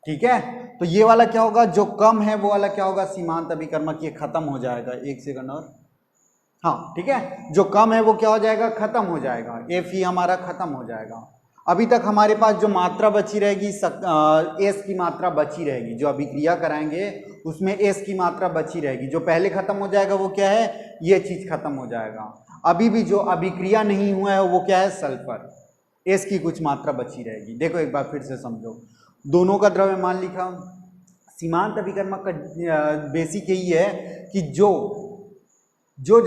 ठीक है, तो ये वाला क्या होगा, जो कम है वो वाला क्या होगा, सीमांत अभिकर्मक, ये खत्म हो जाएगा, 1 सेकंड और, हाँ ठीक है, जो कम है वो क्या हो जाएगा, खत्म हो जाएगा, Fe हमारा खत्म हो जाएगा। अभी तक हमारे पास जो मात्रा बची रहेगी एस की मात्रा बची रहेगी, जो अभिक्रिया कराएंगे उसमें एस की मात्रा बची रहेगी, जो पहले खत्म हो जाएगा वो क्या है, ये चीज खत्म हो जाएगा। अभी भी जो अभिक्रिया नहीं हुआ है वो क्या है, सल्फर, एस की कुछ मात्रा बची रहेगी। देखो एक बार फिर से समझो, दोनों का द्रव्यमान लिखा, सीमांत अभिकर्मक का बेसिक यही है कि जो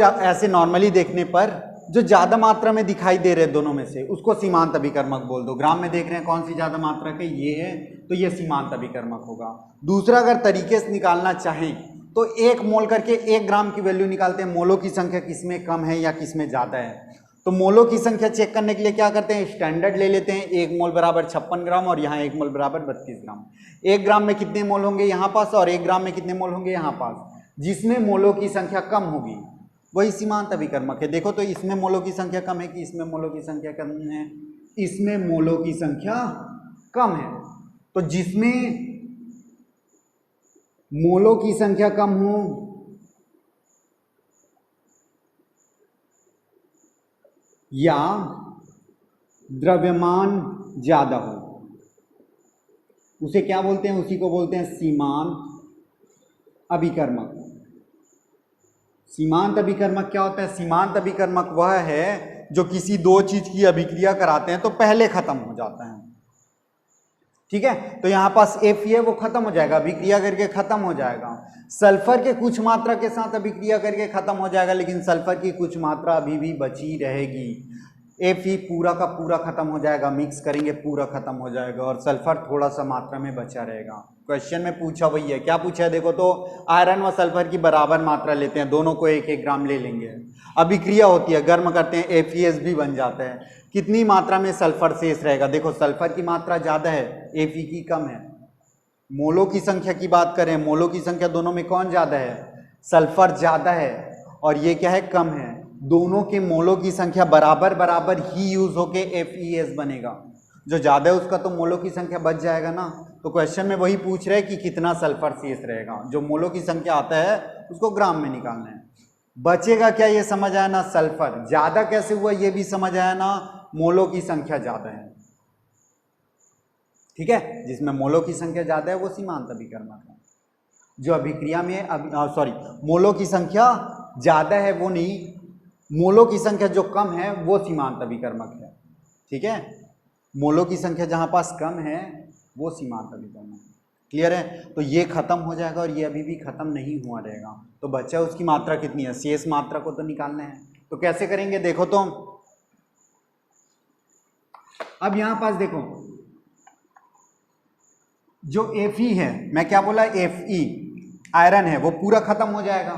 ऐसे नॉर्मली देखने पर जो ज्यादा मात्रा में दिखाई दे रहे हैं दोनों में से, उसको सीमांत अभिकर्मक बोल दो। ग्राम में देख रहे हैं कौन सी ज्यादा मात्रा के, ये है, तो ये सीमांत अभिकर्मक होगा। दूसरा अगर तरीके से निकालना चाहें तो 1 मोल करके 1 ग्राम की वैल्यू निकालते हैं, मोलों की संख्या किसमें कम है या किसमें ज्यादा है। तो मोलों की संख्या चेक करने के लिए क्या करते हैं, स्टैंडर्ड ले लेते हैं, 1 मोल बराबर 56 ग्राम और यहाँ 1 मोल बराबर 32 ग्राम। 1 ग्राम में कितने मोल होंगे यहाँ पास और 1 ग्राम में कितने मोल होंगे यहाँ पास, जिसमें मोलों की संख्या कम होगी वही सीमांत अभिकर्मक है। देखो तो इसमें मोलों की संख्या कम है कि इसमें मोलों की संख्या कम है, इसमें मोलों की संख्या कम है, तो जिसमें मोलों की संख्या कम हो या द्रव्यमान ज्यादा हो, उसे क्या बोलते हैं, उसी को बोलते हैं सीमांत अभिकर्मक। सीमांत अभिकर्मक क्या होता है, सीमांत अभिकर्मक वह है जो किसी दो चीज की अभिक्रिया कराते हैं तो पहले खत्म हो जाता है। ठीक है, तो यहां पास Fe है वो खत्म हो जाएगा, अभिक्रिया करके खत्म हो जाएगा। सल्फर के कुछ मात्रा के साथ अभिक्रिया करके खत्म हो जाएगा, लेकिन सल्फर की कुछ मात्रा अभी भी बची रहेगी। Fe पूरा का पूरा खत्म हो जाएगा, मिक्स करेंगे पूरा खत्म हो जाएगा, और सल्फर थोड़ा सा मात्रा में बचा रहेगा। क्वेश्चन में पूछा वही है, क्या पूछा है देखो तो, आयरन व सल्फर की बराबर मात्रा लेते हैं, दोनों को 1-1 ग्राम ले लेंगे, अभिक्रिया होती है, गर्म करते हैं, FeS भी बन जाता है, कितनी मात्रा में सल्फर शेष रहेगा। देखो सल्फर की मात्रा ज्यादा है, Fe की कम है। मोलों की संख्या की बात करें, मोलों की संख्या दोनों में कौन ज्यादा है, सल्फर ज्यादा है और ये क्या है, कम है। दोनों के मोलों की संख्या बराबर बराबर ही यूज होके FeS बनेगा, जो ज्यादा है उसका तो मोलों की संख्या बच जाएगा ना। तो क्वेश्चन में वही पूछ रहे हैं कि कितना सल्फर शेष रहेगा, जो मोलों की संख्या आता है उसको ग्राम में निकालना है। बचेगा क्या ये समझ आया ना, सल्फर ज्यादा कैसे हुआ ये भी समझ आया ना, मोलों की संख्या ज्यादा है। ठीक है, जिसमें मोलों की संख्या ज्यादा है वो सीमांत अभिकर्मक है। जो अभिक्रिया में मोलों की संख्या ज्यादा है वो नहीं, मोलों की संख्या जो कम है वो सीमांत अभिकर्मक है। ठीक है, मोलों की संख्या जहां पास कम है वो सीमांत अभिकर्मक है। क्लियर है, तो ये खत्म हो जाएगा और ये अभी भी खत्म नहीं हुआ रहेगा, तो बच्चा उसकी मात्रा कितनी है, शेष मात्रा को तो निकालना है। तो कैसे करेंगे देखो तो, अब यहां पास देखो जो Fe है, मैं क्या बोला, Fe आयरन है वो पूरा खत्म हो जाएगा।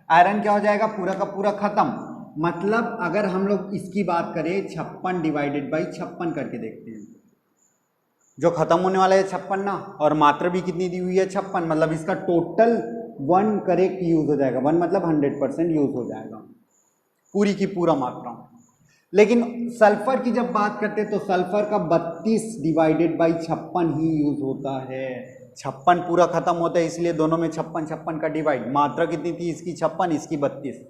आयरन क्या हो जाएगा, पूरा का पूरा खत्म। मतलब अगर हम लोग इसकी बात करें 56 डिवाइडेड बाई 56 करके देखते हैं, जो खत्म होने वाला है 56 ना, और मात्रा भी कितनी दी हुई है 56, मतलब इसका टोटल 1 करेक्ट यूज हो जाएगा, 1 मतलब 100% यूज हो जाएगा, पूरी की पूरा मात्रा। लेकिन सल्फर की जब बात करते हैं तो सल्फर का 32 डिवाइडेड बाई 56 ही यूज होता है। 56 पूरा खत्म होता है, इसलिए दोनों में 56 का डिवाइड, मात्रा कितनी थी इसकी 56, इसकी 32।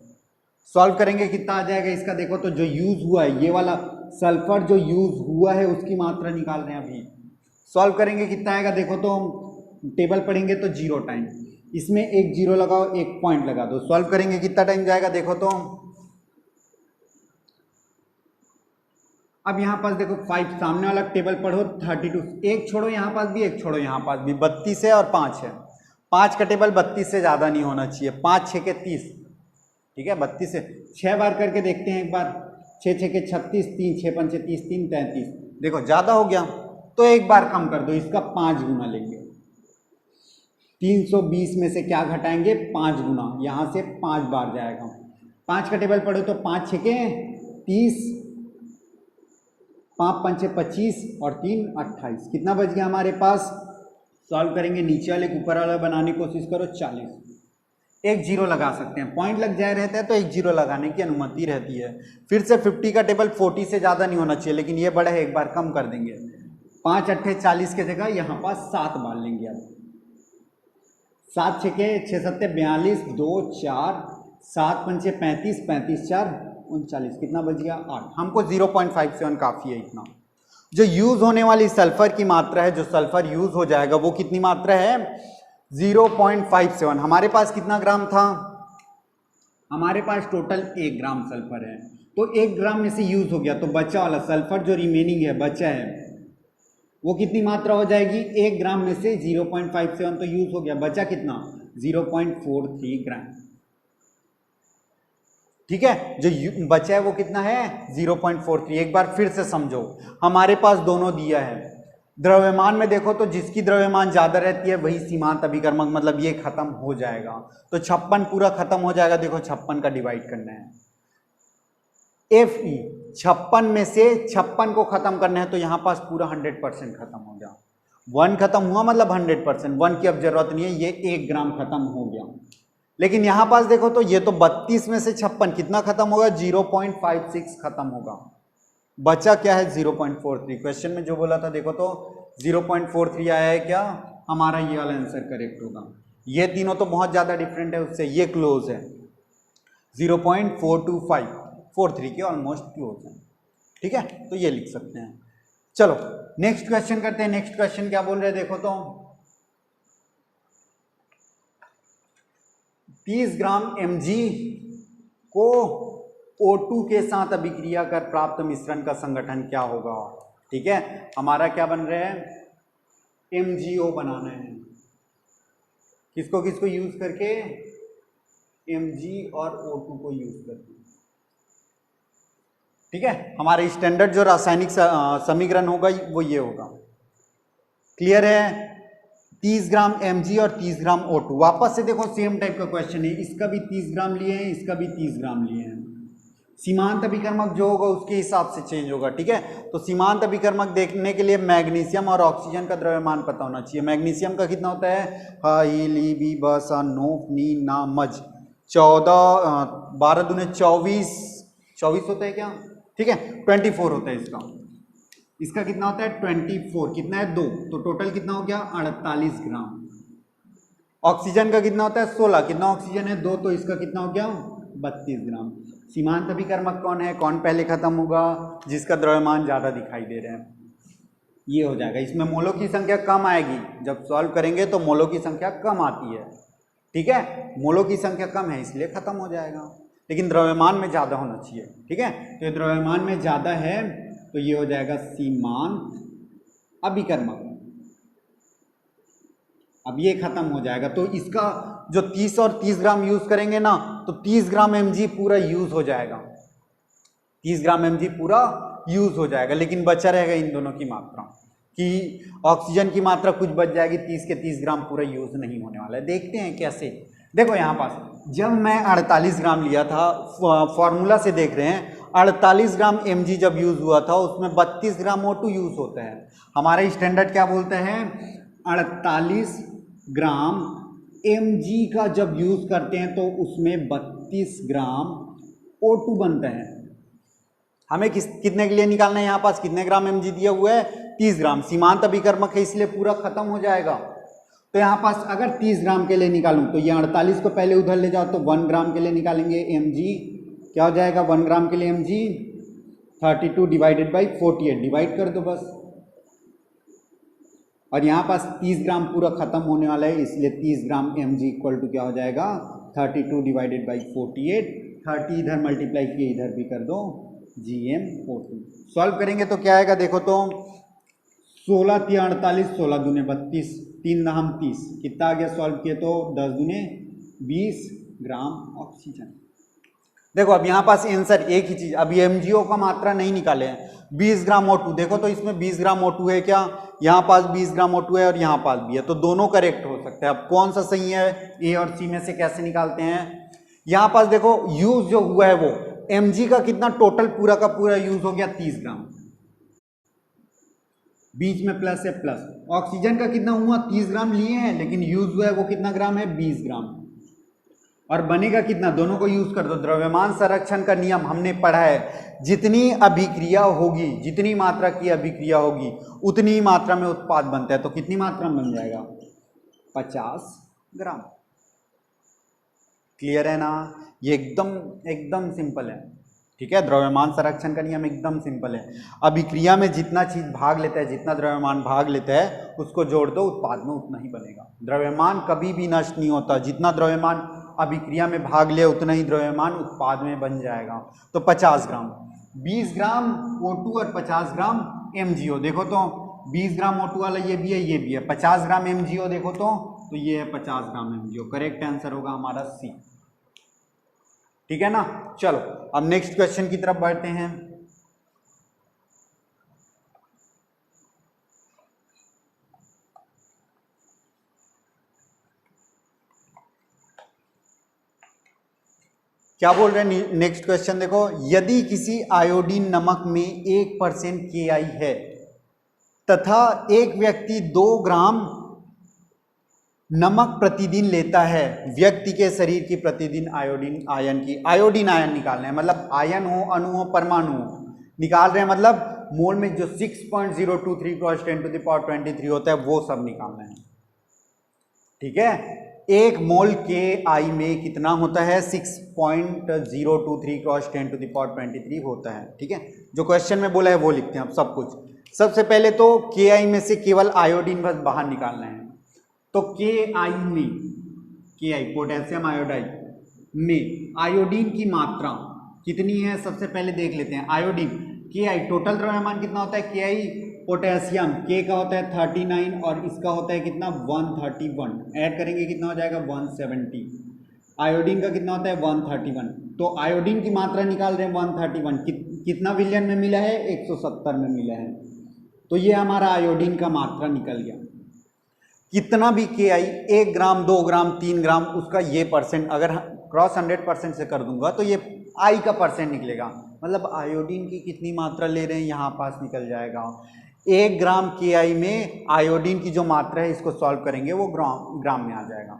सॉल्व करेंगे कितना आ जाएगा इसका, देखो तो जो यूज हुआ है ये वाला सल्फर जो यूज हुआ है उसकी मात्रा निकाल रहे हैं अभी। सॉल्व करेंगे कितना आएगा देखो तो, टेबल पढ़ेंगे तो 0 टाइम, इसमें एक 0 लगाओ, एक पॉइंट लगा दो, सॉल्व करेंगे कितना टाइम जाएगा देखो तो। अब यहाँ पास देखो 5, सामने वाला टेबल पढ़ो 32, एक छोड़ो यहाँ पास भी, एक छोड़ो यहाँ पास भी, 32 है और 5 है, 5 का टेबल 32 से ज़्यादा नहीं होना चाहिए, 5 6 के 30, ठीक है 32 से 6 बार करके देखते हैं एक बार, 6 6 के 36, 3 6 5 30, 3 33, देखो ज़्यादा हो गया तो एक बार कम कर दो, इसका 5 गुना लेंगे, 320 में से क्या घटाएंगे 5 गुना, यहाँ से 5 बार जाएगा, 5 का टेबल पढ़ो तो 5 6 के 30, 5 5 25 और 3 28, कितना बच गया हमारे पास। सॉल्व करेंगे, नीचे वाले ऊपर वाला बनाने की कोशिश करो 40, एक 0 लगा सकते हैं, पॉइंट लग जाए रहता है तो एक 0 लगाने की अनुमति रहती है। फिर से 50 का टेबल 40 से ज़्यादा नहीं होना चाहिए, लेकिन ये बड़ा है, एक बार कम कर देंगे, 5 8 40 के जगह यहाँ पास 7 बार लेंगे। अब 7 6 के 6 7 42, 2 4, 7 5 35, 35 4 39, कितना बच गया 8, हमको 0.57 काफ़ी है इतना। जो यूज़ होने वाली सल्फर की मात्रा है, जो सल्फर यूज़ हो जाएगा वो कितनी मात्रा है 0.57। हमारे पास कितना ग्राम था, हमारे पास टोटल 1 ग्राम सल्फर है, तो 1 ग्राम में से यूज़ हो गया, तो बचा वाला सल्फर जो रिमेनिंग है बचा है वो कितनी मात्रा हो जाएगी, 1 ग्राम में से 0.57 तो यूज़ हो गया, बचा कितना 0.43 ग्राम, ठीक है। जो बचा है वो कितना है 0.43। एक बार फिर से समझो, हमारे पास दोनों दिया है, द्रव्यमान में देखो तो जिसकी द्रव्यमान ज़्यादा रहती है वही सीमांत अभिकर्मक, मतलब ये खत्म हो जाएगा, तो 56 पूरा खत्म हो जाएगा, देखो 56 का डिवाइड करना है, Fe 56 में से 56 को खत्म करना है, तो यहाँ पास पूरा 100% खत्म हो गया, 1 खत्म हुआ मतलब 100%, 1 की अब जरूरत नहीं है, ये 1 ग्राम खत्म हो गया। लेकिन यहाँ पास देखो तो ये तो 32 में से 56 कितना खत्म होगा 0.56 खत्म होगा, बचा क्या है 0.43। क्वेश्चन में जो बोला था देखो तो 0.43 आया है क्या, हमारा ये वाला आंसर करेक्ट होगा। ये तीनों तो बहुत ज़्यादा डिफरेंट है उससे, ये क्लोज है 0.425, 43 के ऑलमोस्ट क्लोज है, ठीक है, तो ये लिख सकते हैं। चलो नेक्स्ट क्वेश्चन करते हैं। नेक्स्ट क्वेश्चन क्या बोल रहे हैं देखो तो, 30 ग्राम Mg को O2 के साथ अभिक्रिया कर प्राप्त मिश्रण का संगठन क्या होगा, ठीक है। हमारा क्या बन रहा है MgO बनाना है, किसको किसको यूज करके, Mg और O2 को यूज करके, ठीक है। हमारा स्टैंडर्ड जो रासायनिक समीकरण होगा वो ये होगा, क्लियर है। 30 ग्राम Mg और 30 ग्राम O2, वापस से देखो सेम टाइप का क्वेश्चन है, इसका भी 30 ग्राम लिए हैं, इसका भी 30 ग्राम लिए हैं, सीमांत अभिकर्मक जो होगा उसके हिसाब से चेंज होगा, ठीक है। तो सीमांत अभिकर्मक देखने के लिए मैग्नीशियम और ऑक्सीजन का द्रव्यमान पता होना चाहिए। मैग्नीशियम का कितना होता है, ही ली बी बस नोफ नी ना मज 14, 12 दूने 24, 24 होता है क्या, ठीक है, 24 होता है इसका, इसका कितना होता है 24, कितना है 2, तो टोटल कितना हो गया 48 ग्राम। ऑक्सीजन का कितना होता है 16, कितना ऑक्सीजन है 2, तो इसका कितना हो गया 32 ग्राम। सीमांत अभिकर्मक कौन है, कौन पहले खत्म होगा, जिसका द्रव्यमान ज़्यादा दिखाई दे रहे हैं, ये हो जाएगा। इसमें मोलों की संख्या कम आएगी, जब सॉल्व करेंगे तो मोलों की संख्या कम आती है, ठीक है, मोलों की संख्या कम है इसलिए खत्म हो जाएगा, लेकिन द्रव्यमान में ज़्यादा होना चाहिए, ठीक है। तो ये द्रव्यमान में ज़्यादा है तो ये हो जाएगा सीमांत अभिकर्मक। अब ये खत्म हो जाएगा, तो इसका जो 30 और 30 ग्राम यूज करेंगे ना, तो 30 ग्राम Mg पूरा यूज हो जाएगा, 30 ग्राम Mg पूरा यूज हो जाएगा, लेकिन बचा रहेगा इन दोनों की मात्रा, कि ऑक्सीजन की मात्रा कुछ बच जाएगी, 30 के 30 ग्राम पूरा यूज नहीं होने वाला है। देखते हैं कैसे, देखो यहाँ पास जब मैं 48 ग्राम लिया था, फॉर्मूला से देख रहे हैं, 48 ग्राम Mg जब यूज हुआ था उसमें 32 ग्राम O2 यूज होता है। हमारा स्टैंडर्ड क्या बोलता है, 48 ग्राम Mg का जब यूज करते हैं तो उसमें 32 ग्राम O2 बनता है। हमें कितने के लिए निकालना है, यहाँ पास कितने ग्राम Mg दिया हुआ है 30 ग्राम, सीमांत अभिकर्मक है इसलिए पूरा खत्म हो जाएगा। तो यहाँ पास अगर 30 ग्राम के लिए निकालूं तो ये 48 को पहले उधर ले जाओ, तो 1 ग्राम के लिए निकालेंगे Mg, क्या हो जाएगा 1 ग्राम के लिए Mg 32 डिवाइडेड बाई 48, डिवाइड कर दो बस, और यहाँ पास 30 ग्राम पूरा खत्म होने वाला है, इसलिए 30 ग्राम mg इक्वल टू क्या हो जाएगा 32 डिवाइडेड बाई 48, 30 इधर मल्टीप्लाई किए इधर भी कर दो gm42। सॉल्व करेंगे तो क्या आएगा देखो तो 16 3 48, 16 दूने 32, 3 दहम 30, कितना आ गया सॉल्व किए तो 10 दूने 20 ग्राम ऑक्सीजन। देखो अब यहाँ पास आंसर एक ही चीज, अभी एमजीओ का मात्रा नहीं निकाले हैं, 20 ग्राम O2, देखो तो इसमें 20 ग्राम O2 है क्या, यहाँ पास 20 ग्राम O2 है और यहाँ पास भी है, तो दोनों करेक्ट हो सकते हैं। अब कौन सा सही है, ए और सी में से कैसे निकालते हैं। यहाँ पास देखो यूज जो हुआ है वो mg का कितना टोटल पूरा का पूरा यूज हो गया 30 ग्राम, बीच में प्लस है प्लस, ऑक्सीजन का कितना हुआ 30 ग्राम लिए हैं, लेकिन यूज हुआ है वो कितना ग्राम है 20 ग्राम, और बनेगा कितना, दोनों को यूज कर दो। द्रव्यमान संरक्षण का नियम हमने पढ़ा है, जितनी अभिक्रिया होगी, जितनी मात्रा की अभिक्रिया होगी उतनी मात्रा में उत्पाद बनता है, तो कितनी मात्रा में बन जाएगा 50 ग्राम। क्लियर है ना, ये एकदम सिंपल है, ठीक है। द्रव्यमान संरक्षण का नियम एकदम सिंपल है, अभिक्रिया में जितना चीज भाग लेता है, जितना द्रव्यमान भाग लेता है उसको जोड़ दो, उत्पाद में उतना ही बनेगा। द्रव्यमान कभी भी नष्ट नहीं होता, जितना द्रव्यमान अभिक्रिया में भाग ले उतना ही द्रव्यमान उत्पाद में बन जाएगा। तो 50 ग्राम, 20 ग्राम O2 और 50 ग्राम MgO, देखो तो 20 ग्राम O2 वाला ये भी है, 50 ग्राम MgO देखो तो ये है 50 ग्राम MgO, करेक्ट आंसर होगा हमारा सी, ठीक है ना। चलो अब नेक्स्ट क्वेश्चन की तरफ बढ़ते हैं। क्या बोल रहे हैं नेक्स्ट क्वेश्चन देखो, यदि किसी आयोडीन नमक में 1% KI है तथा एक व्यक्ति 2 ग्राम नमक प्रतिदिन लेता है, व्यक्ति के शरीर की प्रतिदिन आयोडीन आयन निकालना है, मतलब आयन हो, अणु हो, परमाणु हो, निकाल रहे हैं, मतलब मोल में जो 6.023 × 10⁻23 होता है वो सब निकालना है, ठीक है। एक मोल KI में कितना होता है 6.023 × 10⁻23 होता है, ठीक है। जो क्वेश्चन में बोला है वो लिखते हैं अब सब कुछ। सबसे पहले तो KI में से केवल आयोडीन बस बाहर निकालना है, तो KI में, KI पोटेशियम आयोडाइड में आयोडीन की मात्रा कितनी है सबसे पहले देख लेते हैं। आयोडीन KI टोटल द्रव्यमान कितना होता है, KI पोटेशियम K का होता है 39 और इसका होता है कितना 131, ऐड करेंगे कितना हो जाएगा 170, आयोडीन का कितना होता है 131, तो आयोडीन की मात्रा निकाल रहे हैं 131, कितना विलियन में मिला है 170 में मिला है, तो ये हमारा आयोडीन का मात्रा निकल गया। कितना भी KI 1 ग्राम 2 ग्राम 3 ग्राम उसका ये परसेंट अगर क्रॉस 100% से कर दूंगा तो ये I का परसेंट निकलेगा, मतलब आयोडीन की कितनी मात्रा ले रहे हैं यहाँ पास निकल जाएगा। 1 ग्राम KI में आयोडीन की जो मात्रा है इसको सॉल्व करेंगे वो ग्राम में आ जाएगा,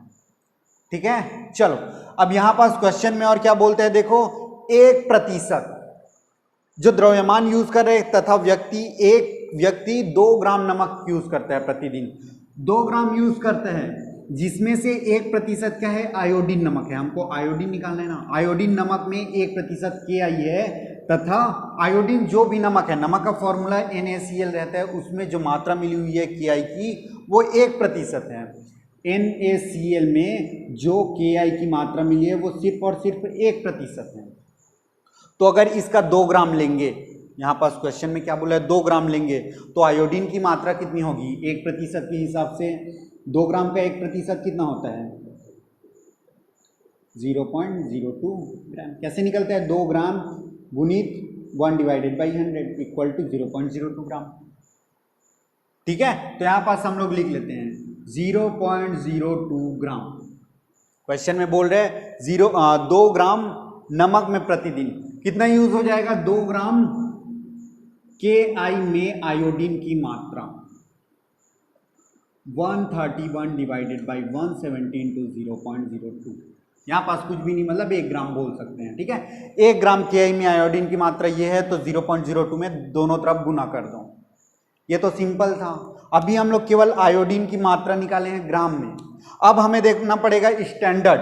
ठीक है। चलो अब यहाँ पास क्वेश्चन में और क्या बोलते हैं देखो, 1% जो द्रव्यमान यूज कर रहे तथा एक व्यक्ति 2 ग्राम नमक यूज करता है प्रतिदिन, 2 ग्राम यूज करता है, जिसमें से 1% क्या है आयोडीन नमक है, हमको आयोडीन निकालना है ना। आयोडीन नमक में 1% KI है तथा आयोडीन जो भी नमक है, नमक का फॉर्मूला NaCl रहता है, उसमें जो मात्रा मिली हुई है KI की वो 1% है। NaCl में जो KI की मात्रा मिली है वो सिर्फ और सिर्फ 1% है। तो अगर इसका 2 ग्राम लेंगे, यहाँ पास क्वेश्चन में क्या बोला है 2 ग्राम लेंगे, तो आयोडीन की मात्रा कितनी होगी 1% के हिसाब से, 2 ग्राम का 1% कितना होता है 0.02 ग्राम। कैसे निकलता है 2 ग्राम गुणित 1/100 इक्वल टू 0.02 ग्राम, ठीक है। तो यहाँ पास हम लोग लिख लेते हैं 0.02 ग्राम। क्वेश्चन में बोल रहे हैं 2 ग्राम नमक में प्रतिदिन कितना यूज हो जाएगा, 2 ग्राम KI में आयोडीन की मात्रा 131 डिवाइडेड बाई 170 इंटू 0.02, यहाँ पास कुछ भी नहीं, मतलब 1 ग्राम बोल सकते हैं, ठीक है। 1 ग्राम KI में आयोडीन की मात्रा ये है, तो 0.02 में दोनों तरफ गुना कर दो, ये तो सिंपल था। अभी हम लोग केवल आयोडीन की मात्रा निकाले हैं ग्राम में, अब हमें देखना पड़ेगा स्टैंडर्ड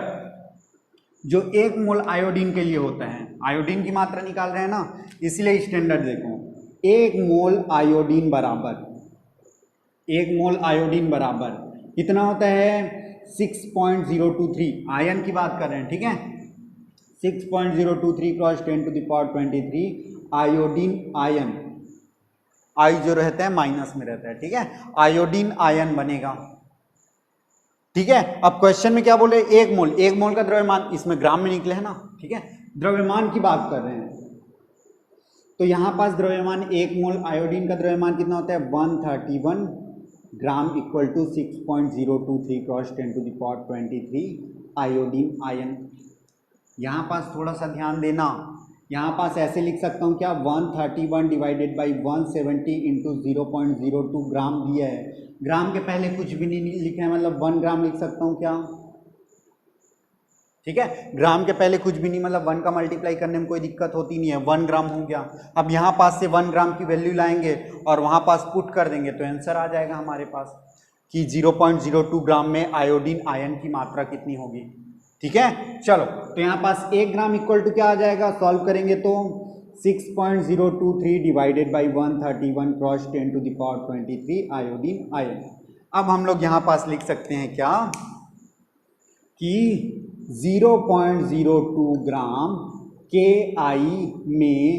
जो 1 मोल आयोडीन के लिए होता है, आयोडीन की मात्रा निकाल रहे हैं ना, इसलिए स्टैंडर्ड देखो 1 मोल आयोडीन बराबर 1 मोल आयोडीन बराबर कितना होता है 6.023, आयन की बात कर रहे हैं, ठीक है। 6.023 cross 10 to the power 23 iodine ion, I जो रहता है माइनस में रहता है, ठीक है, आयोडीन आयन बनेगा, ठीक है। अब क्वेश्चन में क्या बोले 1 मोल, 1 मोल का द्रव्यमान, इसमें ग्राम में निकले है ना, ठीक है, द्रव्यमान की बात कर रहे हैं। तो यहां पास द्रव्यमान 1 मोल आयोडीन का द्रव्यमान कितना होता है 131 gram equal to 6.023 cross 10 to the power 23 iodine ion. यहां पास थोड़ा सा ध्यान देना, यहां पास ऐसे लिख सकता हूं क्या 131 डिवाइडेड बाई 170 इंटू 0.02 ग्राम दिया है, ग्राम के पहले कुछ भी नहीं लिखा है, मतलब 1 ग्राम लिख सकता हूं क्या, ठीक है, ग्राम के पहले कुछ भी नहीं, मतलब 1 का मल्टीप्लाई करने में कोई दिक्कत होती नहीं है, 1 ग्राम हो गया। अब यहाँ पास से 1 ग्राम की वैल्यू लाएंगे और वहाँ पास पुट कर देंगे तो आंसर आ जाएगा हमारे पास कि 0.02 ग्राम में आयोडीन आयन की मात्रा कितनी होगी, ठीक है। चलो तो यहाँ पास 1 ग्राम इक्वल टू क्या आ जाएगा, सॉल्व करेंगे तो 6.023 divided by 131 cross 10 to the power 23 iodine ion. अब हम लोग यहाँ पास लिख सकते हैं क्या कि 0.02 ग्राम KI में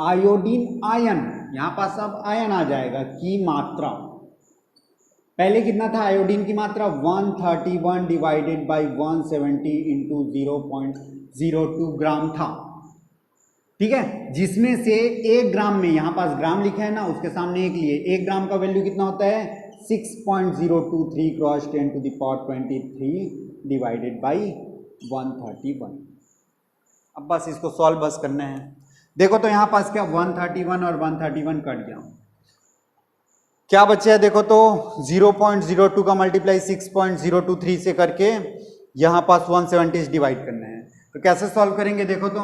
आयोडीन आयन, यहां पास अब आयन आ जाएगा की मात्रा, पहले कितना था आयोडीन की मात्रा 131 डिवाइडेड बाई 170 इंटू 0.02 ग्राम था, ठीक है, जिसमें से 1 ग्राम में, यहां पास ग्राम लिखा है ना, उसके सामने 1 लिए, 1 ग्राम का वैल्यू कितना होता है 6.023 cross 10 to the power 23 divided by 131। अब बस इसको सॉल्व बस करना है। देखो तो यहां पास क्या 131 और 131 कट गया, क्या बचे है देखो तो 0.02 का मल्टीप्लाई 6.023 से करके यहां पास 170 से डिवाइड करना है, तो कैसे सॉल्व करेंगे देखो तो,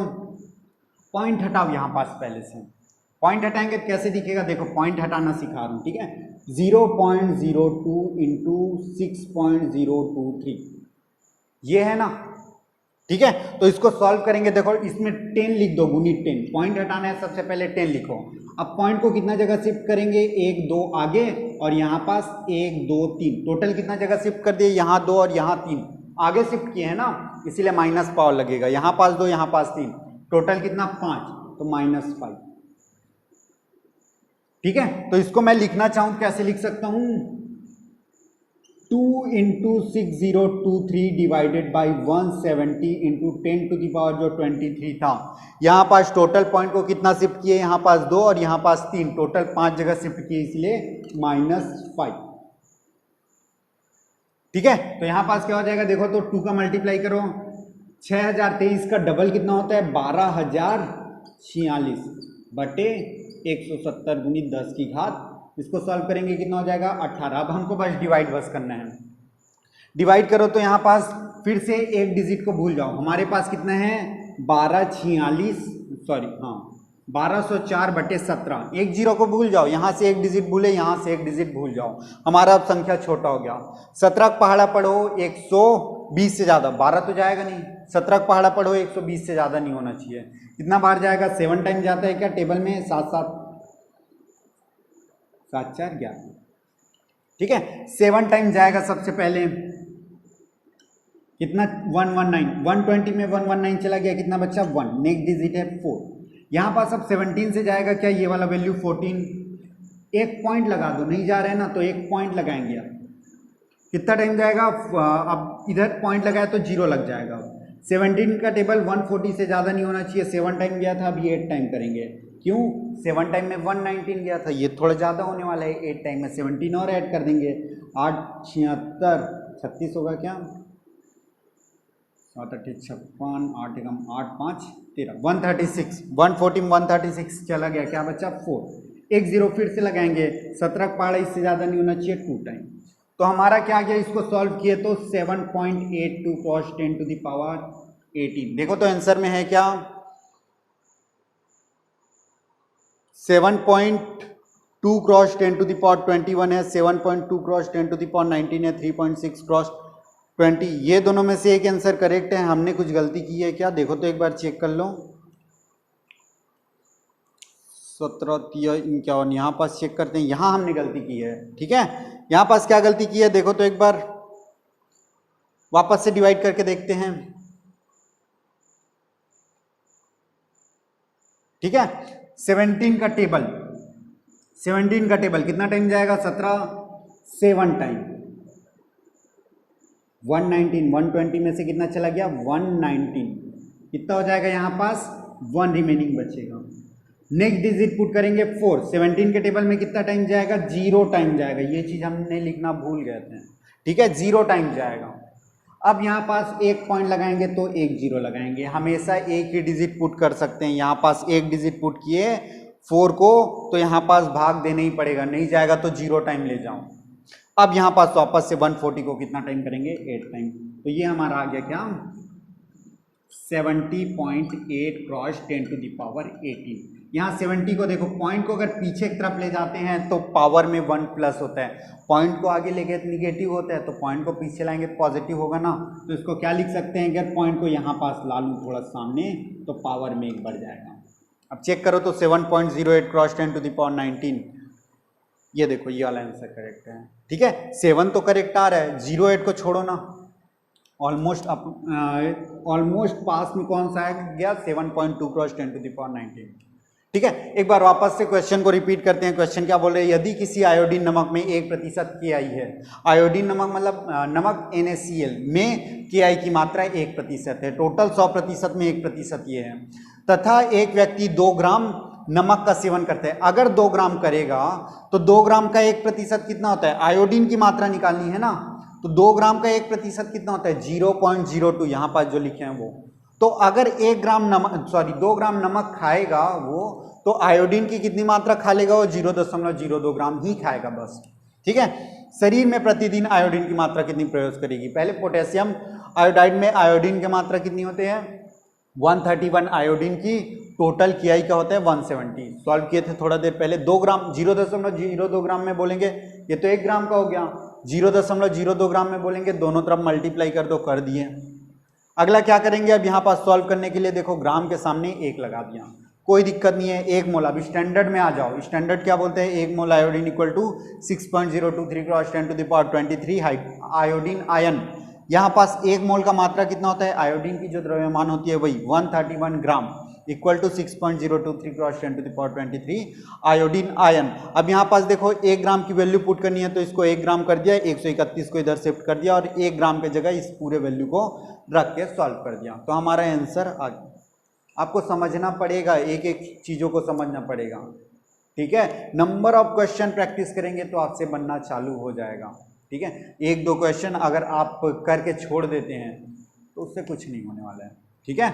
पॉइंट हटाओ यहां पास, पहले से पॉइंट हटाएंगे तो कैसे दिखेगा, देखो पॉइंट हटाना सिखा रहा हूं, ठीक है, 0.02 इंटू 6.023 ये है ना, ठीक है। तो इसको सॉल्व करेंगे, देखो इसमें 10 लिख दो, गुनी 10, पॉइंट हटाना है सबसे पहले 10 लिखो। अब पॉइंट को कितना जगह शिफ्ट करेंगे 1 2 आगे और यहाँ पास 1 2 3, टोटल कितना जगह शिफ्ट कर दिए, यहाँ 2 और यहाँ 3 आगे शिफ्ट किए हैं ना, इसीलिए माइनस पावर लगेगा, यहाँ पास 2 यहाँ पास 3, टोटल कितना 5, तो -5, ठीक है। तो इसको मैं लिखना चाहूँ कैसे लिख सकता हूँ 2 into 6023 divided by 170 into 10 to the power जो 23 था, यहाँ पास टोटल पॉइंट को कितना शिफ्ट किए, यहाँ पास 2 और यहाँ पास 3, टोटल 5 जगह शिफ्ट किए, इसलिए -5, ठीक है। तो यहाँ पास क्या हो जाएगा देखो तो 2 का मल्टीप्लाई करो, 6023 का डबल कितना होता है 12046 बटे 170 गुनी 10 की घात, इसको सॉल्व करेंगे कितना हो जाएगा 18। अब हमको बस डिवाइड बस करना है, डिवाइड करो तो यहाँ पास फिर से एक डिजिट को भूल जाओ, हमारे पास कितना है 1204 बटे 17, एक जीरो को भूल जाओ, यहाँ से एक डिजिट भूले, यहाँ से एक डिजिट भूल जाओ, हमारा अब संख्या छोटा हो गया। 17 का पहाड़ा पढ़ो 120 से ज़्यादा, 12 तो जाएगा नहीं, 17 का पहाड़ा पढ़ो 120 से ज़्यादा नहीं होना चाहिए, कितना बार जाएगा 7 टाइम जाता है क्या टेबल में, 7 7 7 4 11, ठीक है, 7 टाइम जाएगा सबसे पहले, कितना 119, 120 में 119 चला गया, कितना बच्चा 1, नेक्स्ट डिजिट है 4, यहाँ पास अब 17 से जाएगा क्या ये वाला वैल्यू 14, एक पॉइंट लगा दो, नहीं जा रहे हैं ना तो एक पॉइंट लगाएंगे, अब कितना टाइम जाएगा, अब इधर पॉइंट लगाया तो 0 लग जाएगा। 17 का टेबल 140 से ज़्यादा नहीं होना चाहिए, 7 टाइम गया था, अभी 8 टाइम करेंगे, क्यों 7 टाइम में 119 गया था, ये थोड़ा ज़्यादा होने वाला है, 8 टाइम में 17 और ऐड कर देंगे, 8 76 36 होगा क्या, 7 8 56, 8 एकम 8 5 13, 136, 114 136 चला गया, क्या बच्चा 4, एक जीरो फिर से लगाएंगे, 17 का पहाड़ा इससे ज़्यादा नहीं होना चाहिए 2 टाइम, तो हमारा क्या गया, इसको सॉल्व किए तो 7.82 cos 10 टू द पावर 18, देखो तो आंसर में है क्या 7.2 क्रॉस 10 टू द पावर 21 है, 7.2 क्रॉस 10 टू द पावर 19 है, 3.6 क्रॉस 20, ये दोनों में से एक आंसर करेक्ट है, हमने कुछ गलती की है क्या, देखो तो एक बार चेक कर लो, 17 51, यहाँ पास चेक करते हैं, यहाँ हमने गलती की है, ठीक है, यहां पास क्या गलती की है देखो तो एक बार वापस से डिवाइड करके देखते हैं। ठीक है, 17 का टेबल, 17 का टेबल कितना टाइम जाएगा? 17 7 टाइम, 119, 120 में से कितना चला गया? 119, कितना हो जाएगा यहाँ पास? 1 रिमेनिंग बचेगा। नेक्स्ट डिजिट पुट करेंगे 4, 17 के टेबल में कितना टाइम जाएगा? 0 टाइम जाएगा। ये चीज हमने लिखना भूल गए थे। ठीक है, 0 टाइम जाएगा। अब यहाँ पास एक पॉइंट लगाएंगे तो एक जीरो लगाएंगे। हमेशा एक ही डिजिट पुट कर सकते हैं। यहाँ पास एक डिजिट पुट किए 4 को, तो यहाँ पास भाग देना ही पड़ेगा, नहीं जाएगा तो 0 टाइम ले जाओ। अब यहाँ पास वापस से 140 को कितना टाइम करेंगे? 8 टाइम। तो ये हमारा आ गया क्या? 70.8 क्रॉस 10 टू द पावर 18। यहाँ 70 को देखो, पॉइंट को अगर पीछे की तरफ ले जाते हैं तो पावर में 1 प्लस होता है, पॉइंट को आगे लेके निगेटिव होता है, तो पॉइंट को पीछे लाएंगे तो पॉजिटिव होगा ना। तो इसको क्या लिख सकते हैं? अगर पॉइंट को यहाँ पास ला लूँ थोड़ा सामने तो पावर में 1 बढ़ जाएगा। अब चेक करो तो 7.08 क्रॉस 10 टू द पावर 19, ये देखो ये वाला आंसर करेक्ट है। ठीक है, 7 तो करेक्ट आ रहा है, 08 को छोड़ो ना, ऑलमोस्ट ऑलमोस्ट पास में कौन सा आ गया? 7.2 क्रॉस 10 टू द पावर 19। ठीक है, एक बार वापस से क्वेश्चन को रिपीट करते हैं। क्वेश्चन क्या बोल रहे हैं? यदि किसी आयोडीन नमक में 1% KI है, आयोडीन नमक मतलब नमक NaCl में KI की मात्रा 1% है, टोटल 100% में 1% ये है, तथा एक व्यक्ति 2 ग्राम नमक का सेवन करता है। अगर 2 ग्राम करेगा तो 2 ग्राम का 1% कितना होता है? आयोडीन की मात्रा निकालनी है ना, तो 2 ग्राम का 1% कितना होता है? 0.02, यहाँ पास जो लिखे हैं वो। तो अगर 1 ग्राम नमक 2 ग्राम नमक खाएगा वो, तो आयोडीन की कितनी मात्रा खा लेगा वो? 0.02 ग्राम ही खाएगा बस। ठीक है, शरीर में प्रतिदिन आयोडीन की मात्रा कितनी प्रयोग करेगी? पहले पोटेशियम आयोडाइड में आयोडीन की मात्रा कितनी होती है? 131 आयोडीन की, टोटल KI का होता है 170। सॉल्व किए थे थोड़ा देर पहले। 2 ग्राम 0.02 ग्राम में बोलेंगे, ये तो 1 ग्राम का हो गया। 0.02 ग्राम में बोलेंगे, दोनों तरफ मल्टीप्लाई कर दो, कर दिए। अगला क्या करेंगे? अब यहाँ पास सॉल्व करने के लिए देखो, ग्राम के सामने 1 लगा दिया, कोई दिक्कत नहीं है। 1 मोल, अब स्टैंडर्ड में आ जाओ। स्टैंडर्ड क्या बोलते हैं? 1 mole iodine equal to 6.023 cross 10 to the power 23 iodine ion. यहाँ पास 1 मोल का मात्रा कितना होता है? आयोडीन की जो द्रव्यमान होती है वही 131 gram equal to 6.023 cross 10 to the power 23 iodine ion. अब यहाँ पास देखो 1 ग्राम की वैल्यू पुट करनी है, तो इसको 1 ग्राम कर दिया, 131 को इधर शिफ्ट कर दिया और 1 ग्राम के जगह इस पूरे वैल्यू को रख के सॉल्व कर दिया, तो हमारा आंसर आ गया। आपको समझना पड़ेगा, एक एक चीज़ों को समझना पड़ेगा। ठीक है, नंबर ऑफ क्वेश्चन प्रैक्टिस करेंगे तो आपसे बनना चालू हो जाएगा। ठीक है, 1-2 क्वेश्चन अगर आप करके छोड़ देते हैं तो उससे कुछ नहीं होने वाला है। ठीक है,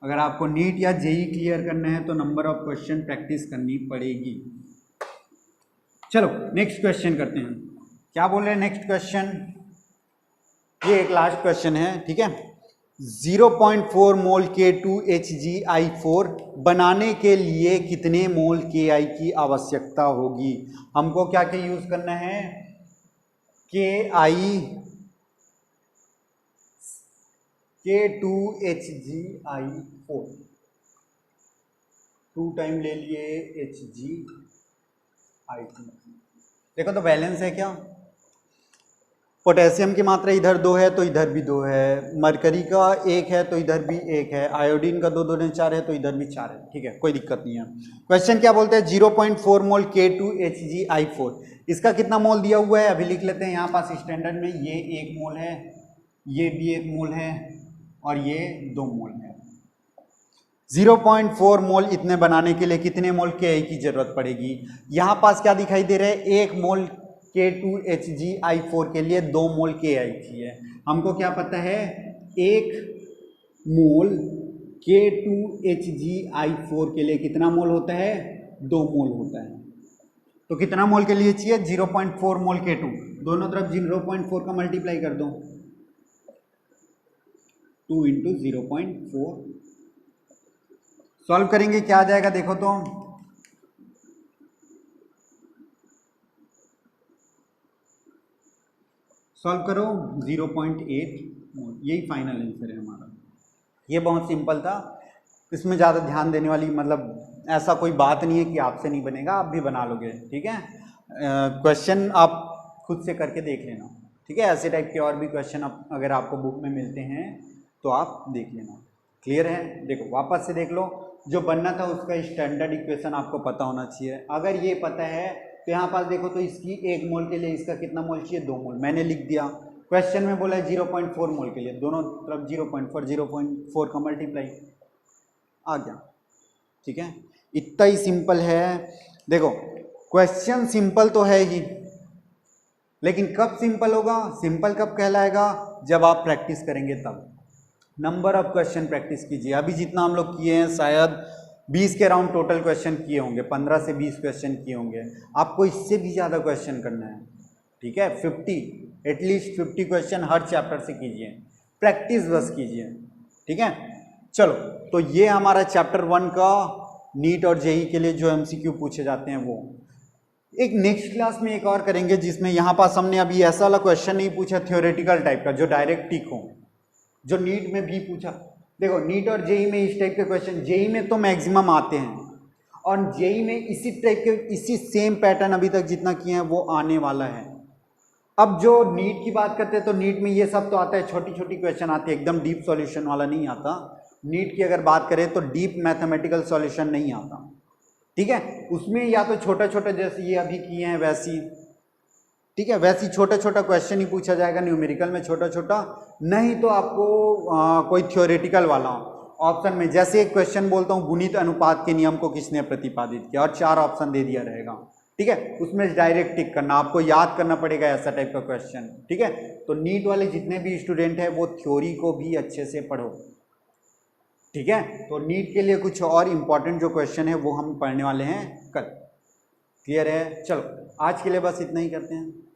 अगर आपको नीट या जेई क्लियर करना है तो नंबर ऑफ क्वेश्चन प्रैक्टिस करनी पड़ेगी। चलो नेक्स्ट क्वेश्चन करते हैं। क्या बोल रहे हैं नेक्स्ट क्वेश्चन? ये एक लास्ट क्वेश्चन है। ठीक है, 0.4 मोल K2HgI4 बनाने के लिए कितने मोल KI की आवश्यकता होगी? हमको क्या क्या यूज करना है? K2HgI4, 2 टाइम ले लिए HgI2। देखो तो बैलेंस है क्या? पोटेशियम की मात्रा इधर 2 है तो इधर भी 2 है, मरकरी का 1 है तो इधर भी 1 है, आयोडीन का 2 2 4 है तो इधर भी 4 है। ठीक है, कोई दिक्कत नहीं है। क्वेश्चन क्या बोलते हैं? 0.4 मोल K2HgI4, इसका कितना मोल दिया हुआ है? अभी लिख लेते हैं। यहाँ पास स्टैंडर्ड में ये 1 मोल है, ये भी 1 मोल है और ये 2 मोल है। 0.4 मोल इतने बनाने के लिए कितने मोल KI की जरूरत पड़ेगी? यहाँ पास क्या दिखाई दे रहा है? 1 मोल K2HgI4 के लिए 2 मोल KI चाहिए। हमको क्या पता है? 1 मोल K2HgI4 के लिए कितना मोल होता है? 2 मोल होता है। तो कितना मोल के लिए चाहिए? 0.4 मोल K2, दोनों तरफ 0.4 का मल्टीप्लाई कर दो, 2 इंटू 0.4। सॉल्व करेंगे क्या आ जाएगा देखो तो, सॉल्व करो 0.8 मोल, यही फाइनल आंसर है हमारा। ये बहुत सिंपल था, इसमें ज़्यादा ध्यान देने वाली मतलब ऐसा कोई बात नहीं है कि आपसे नहीं बनेगा, आप भी बना लोगे। ठीक है, क्वेश्चन आप खुद से करके देख लेना, ठीक है। ऐसे टाइप के और भी क्वेश्चन अगर आपको बुक में मिलते हैं तो आप देख लेना। क्लियर है? देखो वापस से देख लो, जो बनना था उसका स्टैंडर्ड इक्वेशन आपको पता होना चाहिए। अगर ये पता है तो यहाँ पास देखो, तो इसकी 1 मोल के लिए इसका कितना मोल चाहिए, 2 मोल, मैंने लिख दिया। क्वेश्चन में बोला है 0.4 मोल के लिए, दोनों तरफ 0.4 का मल्टीप्लाई आ गया, ठीक है। इतना ही सिंपल है। देखो क्वेश्चन सिंपल तो है ही, लेकिन कब सिंपल होगा, सिंपल कब कहलाएगा, जब आप प्रैक्टिस करेंगे तब। नंबर ऑफ क्वेश्चन प्रैक्टिस कीजिए। अभी जितना हम लोग किए हैं शायद 20 के अराउंड टोटल क्वेश्चन किए होंगे, 15 से 20 क्वेश्चन किए होंगे। आपको इससे भी ज़्यादा क्वेश्चन करना है, ठीक है। 50 एटलीस्ट 50 क्वेश्चन हर चैप्टर से कीजिए, प्रैक्टिस बस कीजिए, ठीक है। चलो, तो ये हमारा चैप्टर 1 का नीट और जेई के लिए जो MCQ पूछे जाते हैं वो। एक नेक्स्ट क्लास में एक और करेंगे जिसमें यहाँ पास हमने अभी ऐसा वाला क्वेश्चन नहीं पूछा थ्योरेटिकल टाइप का जो डायरेक्ट टिक हो, जो नीट में भी पूछा। देखो नीट और जेई में इस टाइप के क्वेश्चन जेई में तो मैक्सिमम आते हैं, और जेई में इसी टाइप के इसी सेम पैटर्न अभी तक जितना किए हैं वो आने वाला है। अब जो नीट की बात करते हैं तो नीट में ये सब तो आता है, छोटी छोटी क्वेश्चन आती है, एकदम डीप सॉल्यूशन वाला नहीं आता। नीट की अगर बात करें तो डीप मैथमेटिकल सॉल्यूशन नहीं आता, ठीक है। उसमें या तो छोटा छोटा जैसे ये अभी किए हैं वैसी, ठीक है, वैसी छोटा छोटा क्वेश्चन ही पूछा जाएगा, न्यूमेरिकल में छोटा छोटा, नहीं तो आपको कोई थ्योरेटिकल वाला ऑप्शन में, जैसे एक क्वेश्चन बोलता हूँ गुणित अनुपात के नियम को किसने प्रतिपादित किया, और 4 ऑप्शन दे दिया रहेगा, ठीक है। उसमें डायरेक्ट टिक करना, आपको याद करना पड़ेगा ऐसा टाइप का क्वेश्चन, ठीक है। तो नीट वाले जितने भी स्टूडेंट हैं वो थ्योरी को भी अच्छे से पढ़ो, ठीक है। तो नीट के लिए कुछ और इम्पॉर्टेंट जो क्वेश्चन है वो हम पढ़ने वाले हैं कल। क्लियर है? चलो आज के लिए बस इतना ही करते हैं।